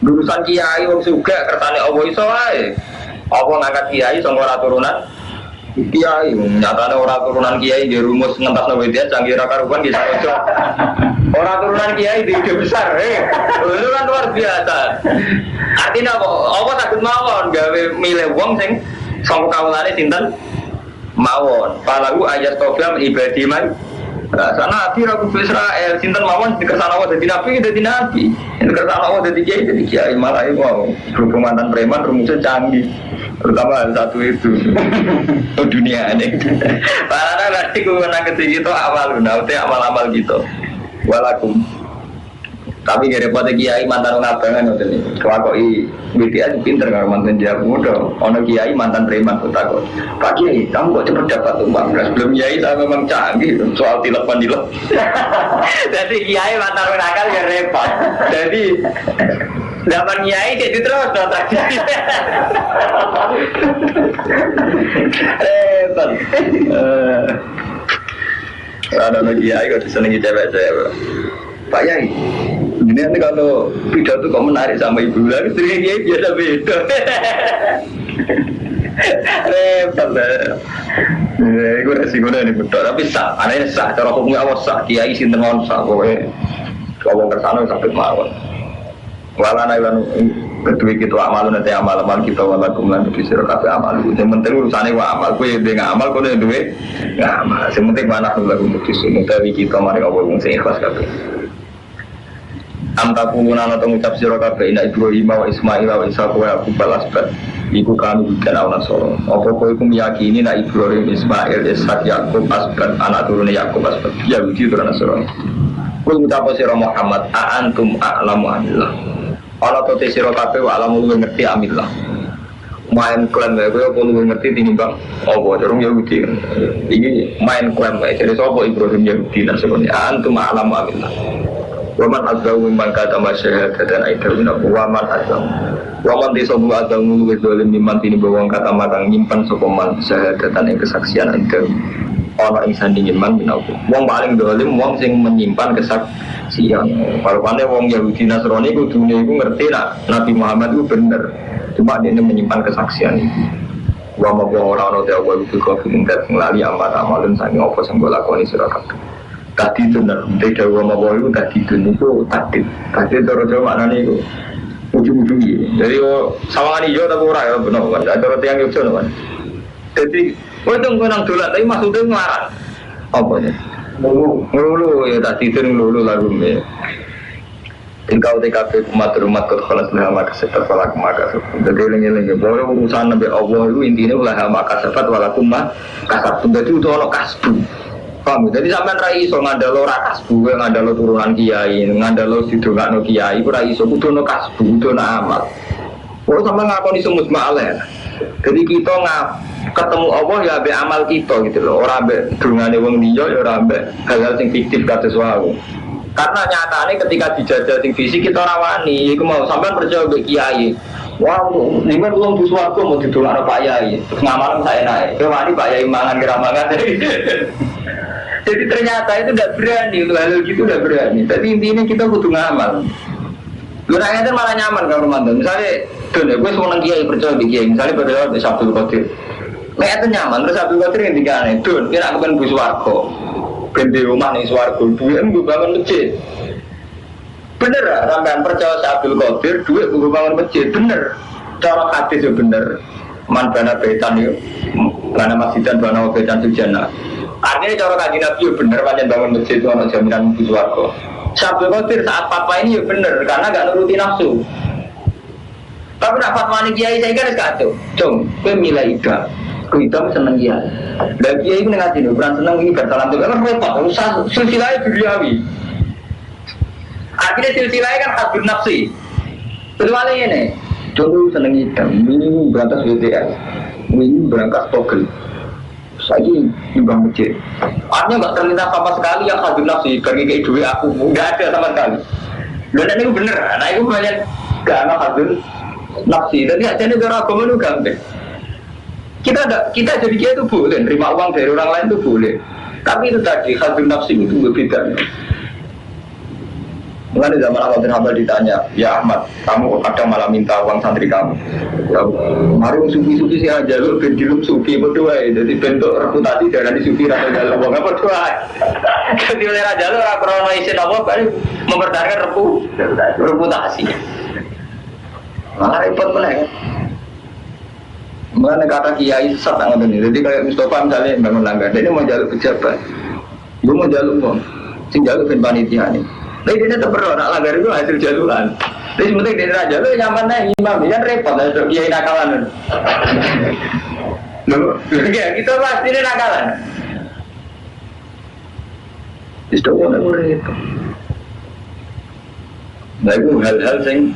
Urusan kiai wong suga kersane Allah iso wae. Apa ngangkat kiai sing ora turunan kiai, nyatanya orang turunan kiai di rumus ngentas nawedia canggih rakaruan di sana. Orang turunan kiai di ide besar, itu kan luar biasa. Artinya apa takut mawon, gawe milih wong sing sangka kawulane sinten mawon. Palahu ayat tofam ibadi man. Sana nabi Rabu Israel sinten mawon dikersana Allah jadi nabi jadi nabi. Dikersana Allah jadi kiai malah mau berhubung mantan preman rumusnya canggih. Terutama satu itu dunia ini karena nanti gue menang ketiga itu awal amal-amal gitu walakum tapi gak repotnya kiai mantan ngabangan ini kalau BTS pinter kalau mantan jawab muda ono kiai mantan preman takut Pak Kiai kamu kok cepet dapat uang sebelum kiai saya memang canggih soal tilap jadi kiai mantan nakal ya repot jadi zaman kiai jadi terus tadi repot ada kiai kok disenangi cewek-cewek Pak Yai ini nanti kalau pidato kok menarik sama ibu lagi sering kiai biasa beda repot gue resikonya ini betul tapi sah anehnya sah cara hukumnya awas sah kiai sinten mawon sah pokoknya kalau kersana sampai mawon Walana lan kedua kita amal nanti amal kita walakum lan bisa kabeh amal. Yang penting urusane wa amal kowe ndek amal kowe duwe amal. Sing penting mana lagu mutus utawi kita mari apa wong sing ikhlas kabeh. Am takuluna atau ngucap sira kabeh ina Ibrahim wa Ismail wa Ishaq wa Yaqub al-asbat iku kami bukan ana soro. Apa kowe iku meyakini nek Ibrahim Ismail Ishaq Yaqub asbat anak turune Yaqub asbat Yahudi turun Nasrani. Kowe ngucap sira Muhammad a antum a'lamu amillah. Ana to te sira kabeh wa alamu ngerti amillah. Main klaim wae kowe kudu ngerti tinimbang apa durung Yahudi. Iki main klaim wae jadi sapa Ibrahim Yahudi Nasrani antum a'lamu amillah. Waman azzawu mimman katama syahadatan aidawina waman azzawu waman disobu azzawu luwih dolim mimman tini bawang katama kang nyimpan sopaman syahadatan yang kesaksian aidaw ana ing sandingin man minaku wong paling dolim wong sing menyimpan kesaksian parupane wong Yahudi Nasrani kudune iku ngerti nak Nabi Muhammad itu bener cuma dia menyimpan kesaksian itu wa ma ora ana dawa iku kok nglali amal-amalun sange apa sing lakoni sira kabeh tadi benar, tidak gua mau itu tadi itu tadi terus mana nih itu ujung-ujung ini. Jadi sawangan hijau tapi orang ya benar kan, ada roti yang hijau kan. Jadi, itu nang dolan, tapi maksudnya ngelarang. Apa ya? Ngelulu ya tadi itu ngelulu lagu ini. Tingkau TKP umat kau kelas lah maka sifat walakum maka sifat. Jadi lengi-lengi, boleh urusan nabi Allah itu intinya ulah maka sifat walakum maka sifat. Jadi itu orang kasbu. Paham? Jadi sampean ra iso ngandalo ra kasbu, ngandalo turunan kiai, ngandalo sidongakno kiai, ora iso kudu kasbu, kudu amal. Kok sampean ngakoni semut ma'ale. Jadi kita ketemu Allah ya ambek amal kita gitu loh. Ora ambek dungane wong liya ya ora ambek hal-hal sing fiktif kados wae. Karena nyatane ketika dijajal sing fisik kita ora wani, iku mau sampean percaya mbek kiai. Wah, liman belum di suaraku mau didongakno Pak Yai. Ngamalan saya naik. Kowe wani Pak Yai mangan kira mangan. Jadi ternyata itu tidak berani, itu hal gitu tidak berani. Tapi intinya kita butuh ngamal. Lu nanya itu malah nyaman kalau mantan. Misalnya, tuh gue semua kiai percaya di kiai. Misalnya percaya di Sabtu Qadir. Nanya itu nyaman. Terus Sabtu Qadir yang tiga nih. Tuh, kira aku kan bus warga. Bende rumah nih warga. Duit gue bangun masjid. Bener lah, sampean percaya Sabtu Qadir. Duit gue bangun masjid. Bener. Cara hadis itu bener. Man bana betan yuk. Karena masjid dan bana betan sujana. Artinya cara kaji Nabi ya bener panjang bangun masjid itu ada jaminan bus warga. Sabtu Qadir saat fatwa ini ya bener karena gak nuruti nafsu. Tapi nak fatwa ini kiai saya kan kacau. Jom, gue milih ida. Gue seneng kiai. Dan kiai ini ngaji nih, bukan seneng ini bersalam tuh. Karena repot, silsilahnya duniawi. Akhirnya silsilahnya kan hadun nafsi. Kecuali ini, jom seneng ida. Ini berangkat WTS, ini berangkat togel. Saya nyumbang masjid. Artinya nggak terlintas sama sekali yang hadun nafsi bagi kayak duit aku nggak ada sama sekali. Dan ini bener, nah itu banyak gak ada hadun nafsi. Jadi aja nih orang agama itu gampang. Kita jadi dia itu boleh, terima uang dari orang lain itu boleh. Tapi itu tadi hadun nafsi itu berbeda. Mulai zaman Allah bin Hambal ditanya, ya Ahmad, kamu kadang malah minta uang santri kamu. Ya, mari sufi-sufi sih aja lu bentilum sufi berdua, jadi bentuk reputasi dari sufi rasa jalan uang apa berdua. Jadi oleh raja lu orang krono isin apa baru mempertahankan reputasi. Malah repot mulai kan. Mulai kata kiai sesat nggak ini. Jadi kayak Mustafa misalnya bangun langgar, dia mau jalur pejabat, lu mau jalur uang, sing jalur ben panitia nih. Tapi dia tetap perlu, nak langgar itu hasil jaluran. Jadi sebenarnya dia raja, lu nyaman nih imam, kan repot, ada kiai nakalan. Loh, kita pasti ini nakalan. Istri orang repot. Nah itu hal-hal yang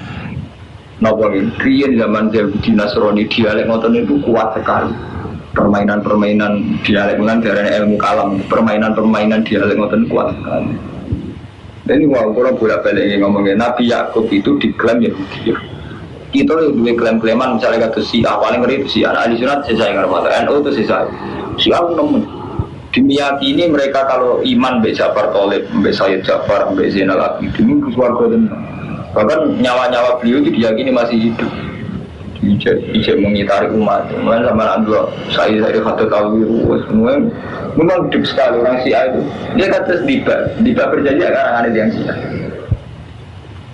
nopongin. Krian zaman Yahudi Nasrani dialek ngoten itu kuat sekali. Permainan-permainan dialek ngoten dari ilmu kalam, permainan-permainan dialek ngoten kuat sekali. Dan ini mau kurang bolak-balik ngomongin Nabi Yakub itu diklaim Yahudi. Kita dua klaim-klaiman misalnya kata si A paling ngeri itu si anak ahli sunat saya nggak tahu. NU itu si A nemen. Dimiyakini mereka kalau iman Mbak Ja'far Thalib, Mbak Sayyid Ja'far, Mbak Zainal Abidin itu keluarga tentang. Bahkan nyawa-nyawa beliau itu diyakini masih hidup. Ijek mengitari umat. Kemudian sama Abdullah saya kata tahu semua memang hidup sekali orang Syiah itu. Dia kata diba berjanji akan ada yang Syiah.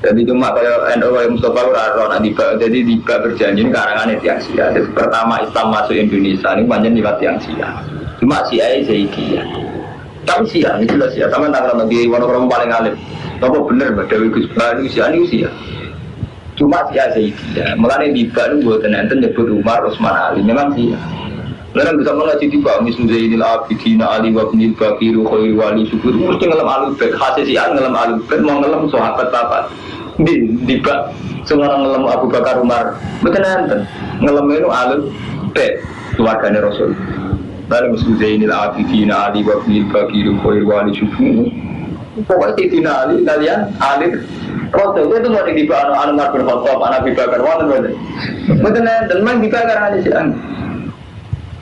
Jadi cuma kayak NU kayak Mustafa Uro nanti jadi tiba berjanji karangan itu yang Syiah. Jadi pertama Islam masuk Indonesia ini banyak lewat yang Syiah. Cuma Syiah Zaidiyah. Tapi Syiah ini jelas Syiah. Sama tanggal lagi orang paling alim. Apa bener Mbak Dewi Gus Baru Syiah ini Syiah. Cuma Syiah Zaidiyah. Mulanya tiba itu buat nenten nyebut Umar Utsman Ali memang Syiah. Lalu bisa mengaji tiba misal Zainil Abidin Ali wa Ibnul Bakir Khairi Wali Syukur mesti ngelam alubet khasnya Syiah ngelam alubet mau ngelam sahabat bapak. Di bak semua ngelam Abu Bakar Umar betul nanti ngelam itu alun be keluarganya Rasul lalu Muslim Zainil Abidin Ali wa Ibnul Bakir Khairi Wali Syukur pokoknya Sayyidina Ali kalian Ali Rasul itu mau di bak anu Umar bin Khattab anak Abu Bakar betul nanti memang di Bakar ada sih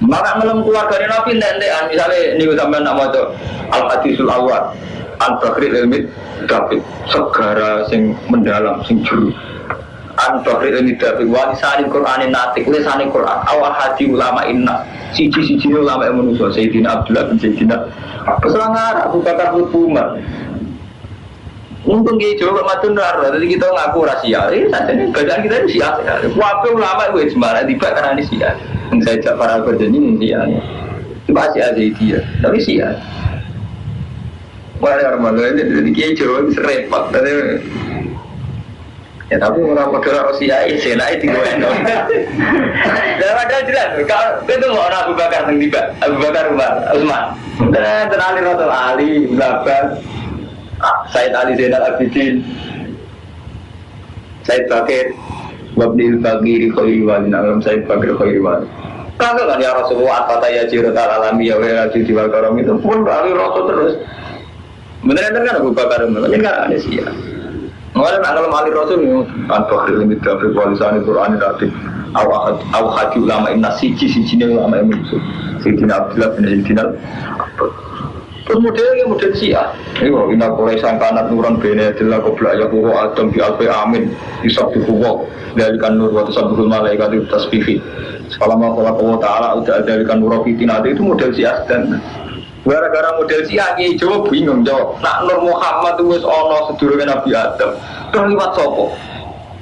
maka ngelam keluarganya Nabi nendean misalnya ini sampai nama itu Al-Hadisul Awwal Al-Bakri Ilmi David segara sing mendalam sing juru Al-Bakri Ilmi David walisanin Qur'anin natik lisanin Qur'an awal hadi ulama inna siji-siji ulama yang menusuk Sayyidina Abdullah bin Sayyidina peselangar Abu Bakar Umar untung kayak Jawa matun rara jadi kita ngaku rahasia saja nih bacaan kita ini Syiah wabe ulama gue sebenarnya tiba karena ini Syiah saya Ja'far Al-Qadani ini Syiah cuma Syiah Zaidiyah tapi Syiah wah orang malah jadi kiai Jawa itu repot, ya tapi orang modal Rusia ini senai tiga endor. Dan ada jelas, kalau itu mau orang Abu Bakar tiba, Abu Bakar Umar, Utsman, dan Ali Rasul Ali, Blaban, Said Ali Zainal Abidin, Said Bakir, Wabdil Bagiri Khairi Wali, Nalam Said Bakir Khairi Wali. Kalau kan ya Rasulullah kata ya Jirut Al-Alami ya Wira Judi Wal Karam itu pun Ali Rasul terus. Benar-benar kan Abu Bakar Umar, ini kan ada Syiah. Mengenai kalau Ali Rasul ini, tanpa limit dari walisan Quran itu awal haji ulama inna siji ulama yang musuh. Sayyidina Abdullah bin Sayyidina. Terus model Syiah. Ini kok inna Quraisy kanat nuran bene adalah qoblaya wa adam bi alfi amin yusabbihu wa dalikan nur wa tasabbihul malaikatu tasbihi. Selama Allah Ta'ala udah dalikan nur fitinati itu model Syiah dan gara-gara model Syiah Kiai Jawa bingung jawab. Nak Nur Muhammad itu wis ana sedurunge Nabi Adam. Terus liwat sapa?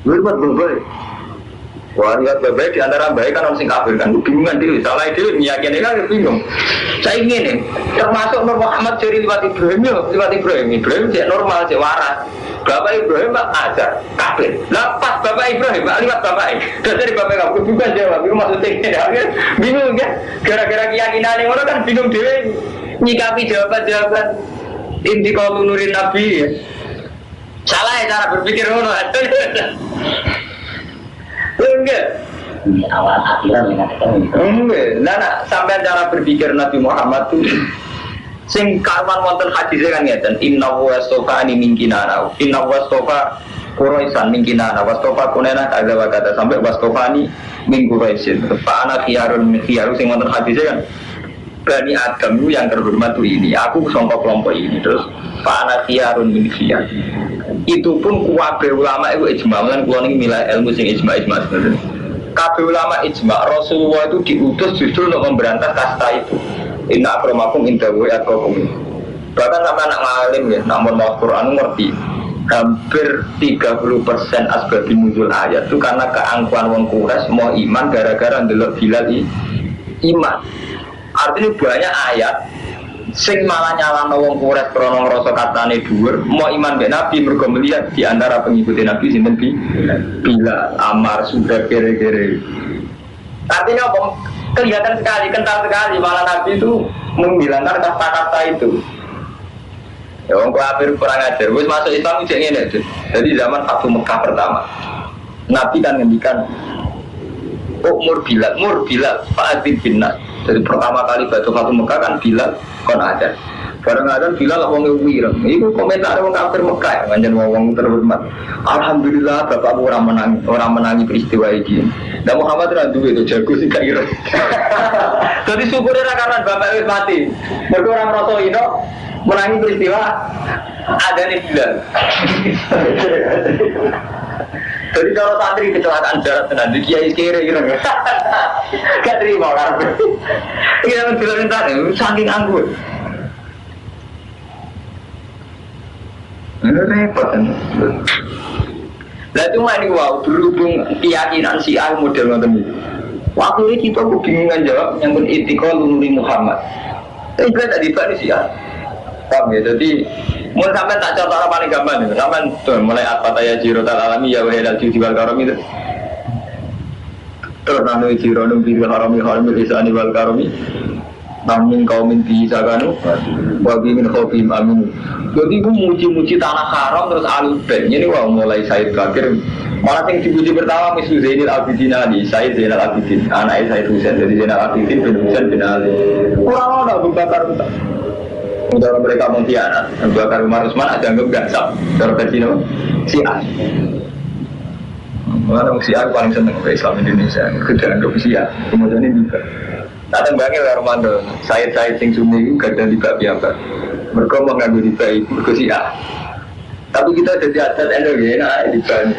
Liwat babai. Wah, liwat babai di antara baik kan orang sing kafir kan bingungan dhewe. Salah dhewe meyakini kan bingung. Saya ingin termasuk Nur Muhammad dari liwat Ibrahim yo, liwat Ibrahim. Ibrahim cek normal, cek waras. Bapak Ibrahim Pak ajar kafir. Lah pas Bapak Ibrahim Pak liwat bapak. Dari bapak kamu bukan jawab. Itu maksudnya bingung kan? Gara-gara keyakinan yang orang kan bingung dhewe. Nyikapi jawaban-jawaban inti kalau nurin Nabi ya. Salah ya cara berpikir ngono. Enggak. Awal akhiran mengatakan enggak. Nah, sampai cara berpikir Nabi Muhammad itu sing karwan wonten hadise kan ngeten inna wastofa ani mingkinana inna wastofa Quraisan mingkinana wastofa kunena ada kata sampai wastofa ani min Quraisin. Fa ana khiyarun sing wonten hadise kan Bani Adam itu yang terhormat itu ini, aku sangka kelompok ini terus Fa'ana khiyarun min khiyar. Itu pun kabeh ulama itu ijma, kan kula niki milah ilmu sing ijma sebenarnya. Kabeh ulama ijma, Rasulullah itu diutus justru untuk memberantas kasta itu. Inna akramakum indallahi atqakum. Bahkan sampai anak ngalim ya, namun mau Quran ngerti. Hampir 30% asbab nuzul ayat itu karena keangkuhan wong Quraisy mau iman gara-gara ndelok Bilal iman. Artinya banyak ayat sing malah nyalahno wong Quraisy krana ngrasa katane dhuwur mau iman mbek Nabi mergo melihat di antara pengikut Nabi sinten Bilal, Ammar, sudah kere-kere. Artinya apa? Kelihatan sekali, kental sekali malah Nabi itu menghilangkan kata-kata itu. Ya wong kafir kurang ajar, wis masuk Islam iki ngene. Jadi zaman Fathu Mekah pertama. Nabi kan ngendikan Mur Bilal, Fa'adzin binnas. Jadi pertama kali Batu Fathu Mekah kan Bilal kon ada. Bareng ada Bilal wong wireng. Iku komentar wong kafir Mekah, nganjen wong terhormat. Alhamdulillah bapakmu orang menangi peristiwa iki. Dan Muhammad ra duwe itu jago sing gak ira. Jadi syukure ra karena bapak wis mati. Mergo ora ngrasa ino menangi peristiwa adane Bilal. Jadi kalau santri kecelakaan darat nanti kiai kere gitu gak terima kan? Iya bilang entar, saking anggur. Ini repot kan? Lah cuma ini wow, berhubung keyakinan si A model ngoten iki. Waktu itu kita kebingungan jawab yang itikal Nabi Muhammad. Tapi kita tak dibalik si A. Paham ya? Jadi mau sampai tak contoh paling gampang nih. Sampai tuh mulai apa taya jirotal alami ya wahai dalji wal karom itu. Terus nanu jironum bil harami harami lisani wal karomi. Namun kau minti saganu, bagi min khofim amin. Jadi aku muji-muji tanah haram terus alubek. Ini wah mulai Said Bakir. Malah yang dipuji pertama Misru Zainal Abidin Ali, Said Zainal Abidin, anaknya Said Husain. Jadi Zainal Abidin bin Husain bin Ali. Orang Abu Bakar entah. Untuk mereka mengkhianat, Abu Bakar Umar Utsman ada anggap gansap. Terus Cina Syiah. Mana Syiah paling seneng ke Islam Indonesia. Kerjaan anggap Syiah. Kemudian ini juga. Datang bangke lah Ramadan, Said sing Sunni itu gak ada libat biasa. Mereka mau ngambil libat itu ke Syiah. Tapi kita jadi adat endogena libat.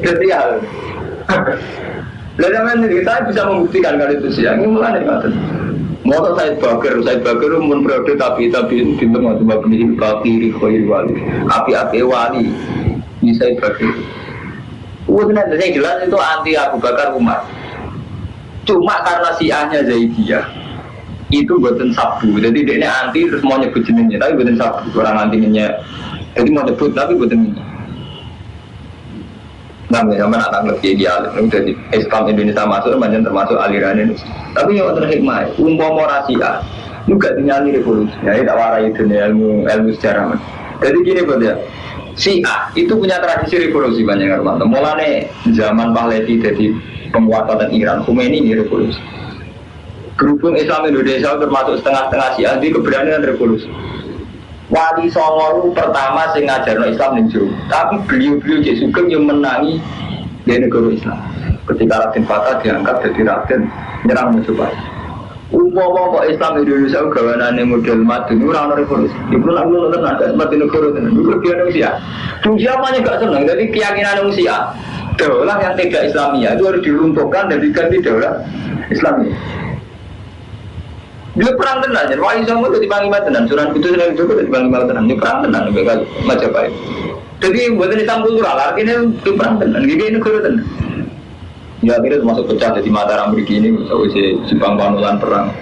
Jadi hal. Lalu kita bisa membuktikan kalau itu Syiah. Ini mulai nih Motor Said Bakar umum periode tapi di tengah coba beli kiri kiri wali, api wali, ini Said Bakar. Udah yang jelas itu anti Abu Bakar Umar. Cuma karena Syiahnya Zaidiyah itu buatan sabu, jadi dia anti terus mau nyebut jenengnya, tapi buatan sabu orang antinya. Jadi mau nyebut tapi buatan ini. Namanya sama anak lebih ideal, jadi Islam Indonesia masuk, macam termasuk aliran ini. Tapi yang terhikmah, umpama Syiah juga dinyali revolusi. Ya, tak warai itu ilmu sejarah. Jadi gini ya, Syiah itu punya tradisi revolusi banyak orang. Mulanya zaman Pahlavi jadi penguatan Iran, Khomeini ini revolusi. Berhubung Islam Indonesia termasuk setengah-setengah Syiah, di keberanian revolusi. Wali Songo pertama sing ngajarno Islam ning Jawa. Tapi beliau-beliau Cek Sugeng yang menangi di negara Islam. Ketika Raden Fatah diangkat jadi Raden nyerang Majapahit. Umpama kok Islam Indonesia gawanane model Madun ora ono revolusi. Ibu nak ngono tenan ada mati negara tenan. Iku biyen Syiah. Dunia mana gak senang. Jadi keyakinan Syiah daulah yang tidak Islamiyah itu harus dilumpuhkan dan diganti daulah Islamiyah. Dia perang tenan, jadi Wali Songo itu Panglima tenan, Sunan Kudus dan Joko itu Panglima tenan, dia perang tenan, begal Majapahit. Jadi buat Islam kultural, artinya dia perang tenan, gini negara tenan. Ya akhirnya termasuk pecah jadi Mataram begini, misalnya Jepang Panulan perang.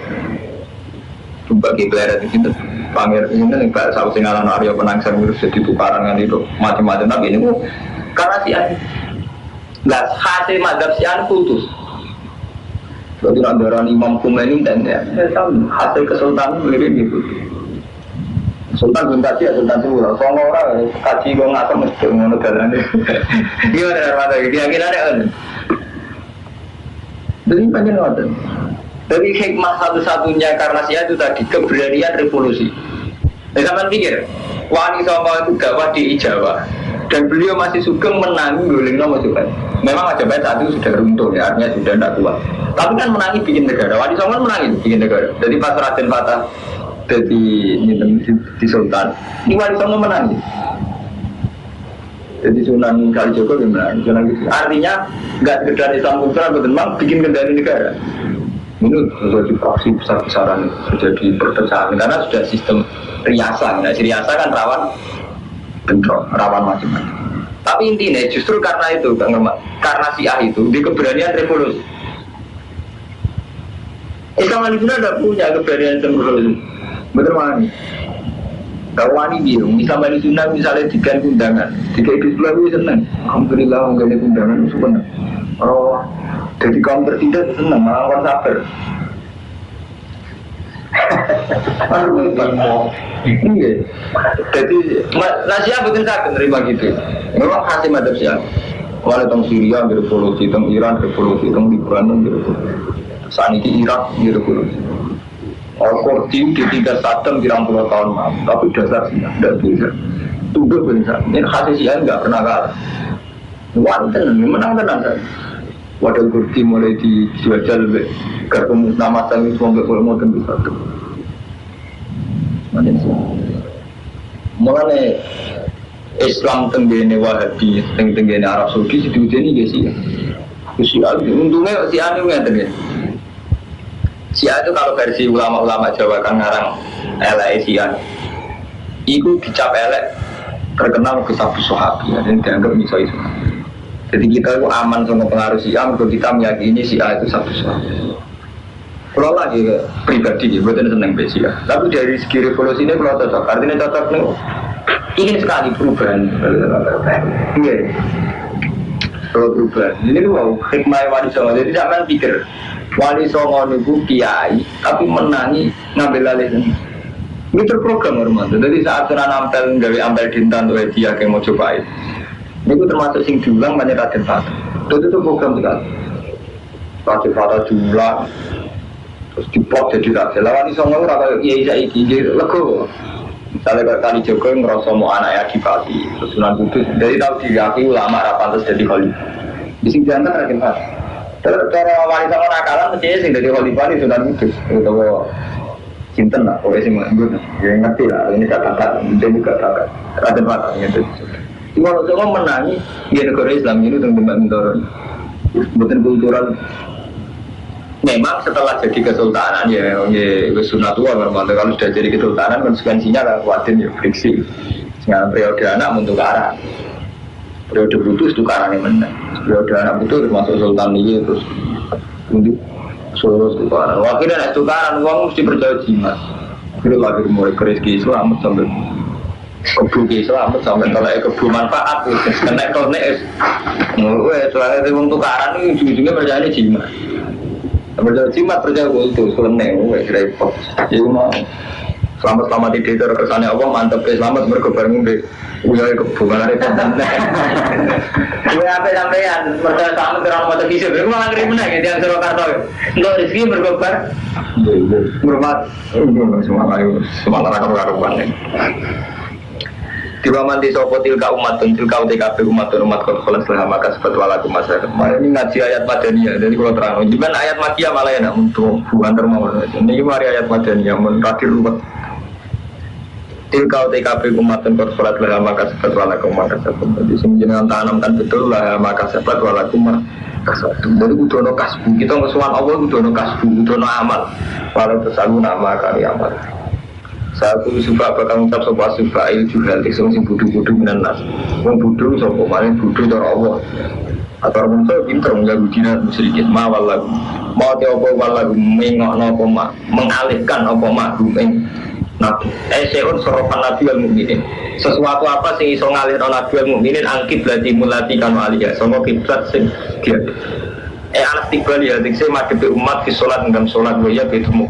Bagi Kleret itu, Pangeran ini yang kayak sahabat Singalan Arya Penangsar terus jadi tukaran kan itu macam-macam. Tapi ini karena Syiah, nggak hasil madhab Syiah putus. Jadi antara Imam Khomeini dan hasil kesultanan lebih gitu. Sultan bin Kaji ya Sultan Sura. Songo orang kaji gue nggak tahu mesti ngono jalan ini. Gimana Armada? Keyakinan ada kan? Jadi panjang ada. Jadi hikmah satu-satunya karena Syiah itu tadi keberanian revolusi. Zaman pikir Wali Songo itu dakwah di Jawa dan beliau masih sugeng menangi golengnya Majapahit. Memang Majapahit saat itu sudah runtuh ya, artinya sudah tidak kuat. Tapi kan menangi bikin negara. Wali Songo menangi bikin negara. Jadi pas Raden Fatah jadi di Sultan, ini Wali Songo menangi. Jadi Sunan Kalijogo menangi. Artinya nggak sekedar Islam kultural, betul memang bikin kendali negara. Ini terjadi praksi besar-besaran, terjadi perpecahan karena sudah sistem riasa. Nah, riasa kan rawan bentrok, rawan macam-macam. Tapi intinya justru karena itu, karena Syiah itu di keberanian revolusi. Islam Indonesia tidak punya keberanian revolusi. Betul mana? Kalau wani biru, misalnya Sunnah misalnya dikan undangan, jika itu selalu senang. Alhamdulillah mengenai undangan itu senang. Oh, jadi kaum tertindak senang, malah orang sabar. Iya. Jadi Syiah betul sakit terima gitu. Memang hasil madhab Syiah. Walau tentang Syria revolusi, tentang Iran revolusi, tentang Libanon revolusi. Saat ini Irak revolusi. Al-Qurdi ditinggal Saddam kira-kira tahun maaf, tapi dasar Syiah tidak bisa. Tunggu benar. Ini hasil Syiah nggak pernah kalah. Wanten, menang tenang kan. Wadah Qurdi mulai dijual ketemu nama saya sampai mau tentu satu. Mulai Islam tenggene Wahabi, tenggene Arab Saudi situ ini guys ya. Syiah untungnya Syiah itu nggak tenggene. Syiah itu kalau versi ulama-ulama Jawa kan ngarang elek Syiah. Iku dicap elek terkenal ke sabu sahabi dan dianggap misalnya itu. Jadi kita itu aman sama pengaruh si A, kalau kita meyakini si A itu sabu sahabi. Kalau lagi pribadi, buatan seneng besi ya. Tapi dari segi revolusi ini kalau cocok, artinya cocok nih. Ingin sekali perubahan. Iya. Kalau perubahan, ini tuh wow, hikmah Wali Songo. Jadi jangan pikir Wali Songo itu kiai, tapi menangi ngambil alih ini. Ini terprogram hormat. Jadi saat kena nampel dari ampel dintan tuh dia yang mau cobain. Ini termasuk sing diulang banyak Raden Fata. Itu program sekali. Raden Fata diulang, terus dipot jadi Raden. Wali Songo itu rata kiai saiki lego. Misalnya kali Joko ngerasa mau anak adipati, terus Sunan Kudus, jadi tahu diakui ulama rapantes jadi khalifah. Di sini jantan Raden Fata. Cara Wali Songo nakalan mestinya sing jadi khalifah di Sunan Kudus. Itu cinten lah, pokoknya sih menganggur. Ya ngerti lah, ini kata-kata, dia juga kata Raden Fata gitu. Cuma kalau menangi di negara Islam ini untuk membangun bukan kultural. Memang setelah jadi kesultanan ya sunatullah normal. Kalau sudah jadi kesultanan konsekuensinya lah kuatin ya friksi. Dengan periode anak untuk arah, periode putus itu arah yang menang. Periode anak itu termasuk sultan ini terus untuk Solo sultanan. Wakilnya naik sultanan uang mesti percaya jimat. Akhirnya lahir mulai rezeki selamat sampai kebu selamat sampai tolak kebu manfaat. Kena konek. Soalnya uang tukaran itu ujung-ujungnya percaya jimat. Percaya jimat percaya kultus, keleneng, repot. Jadi mau selamat di desa kesannya Allah mantep selamat berkebareng di wilayah kebungan repot. Gue apa sampean percaya selamat terang mata kisah, gue malah ngeri menang ya di Surakarta. Untuk rezeki berkebar, bermat, semua karuan. Dibamanti sopo tilka umatun tilka UTKP umatun umat kotolan selama maka sebut walakum masyarakat. Ini ngaji ayat Madaniyah. Jadi kalau terang, juga ayat Makiyah malah ya untuk bukan termawar. Ini mari ayat Madaniyah menrakir ruwet. Tilka UTKP umatun kotolan selama maka sebut walakum masyarakat. Jadi semenjak tanamkan betul lah maka sebut walakum masyarakat. Jadi udono kasbu kita ngesuan Allah udono kasbu udono amal. Walau tersagu nama kali amal. Satu suka apa kamu tak sobat suka il juga langsung sing budu-budu menanas. Wong budu sopo maling budu cara Allah. Atau orang tua pintar mengganggu dina sedikit mawal lagu. Mau tiapa walau mengokno koma mengalihkan apa mahdum nabi. Seun soropan nabi wal mukminin. Sesuatu apa sing iso ngalihno nabi wal mukminin angkib lati mulati kan aliyah. Sangka kiblat sing dia. Anak tiba lihat dikse madhep umat fi salat ngam salat wa ya betumu.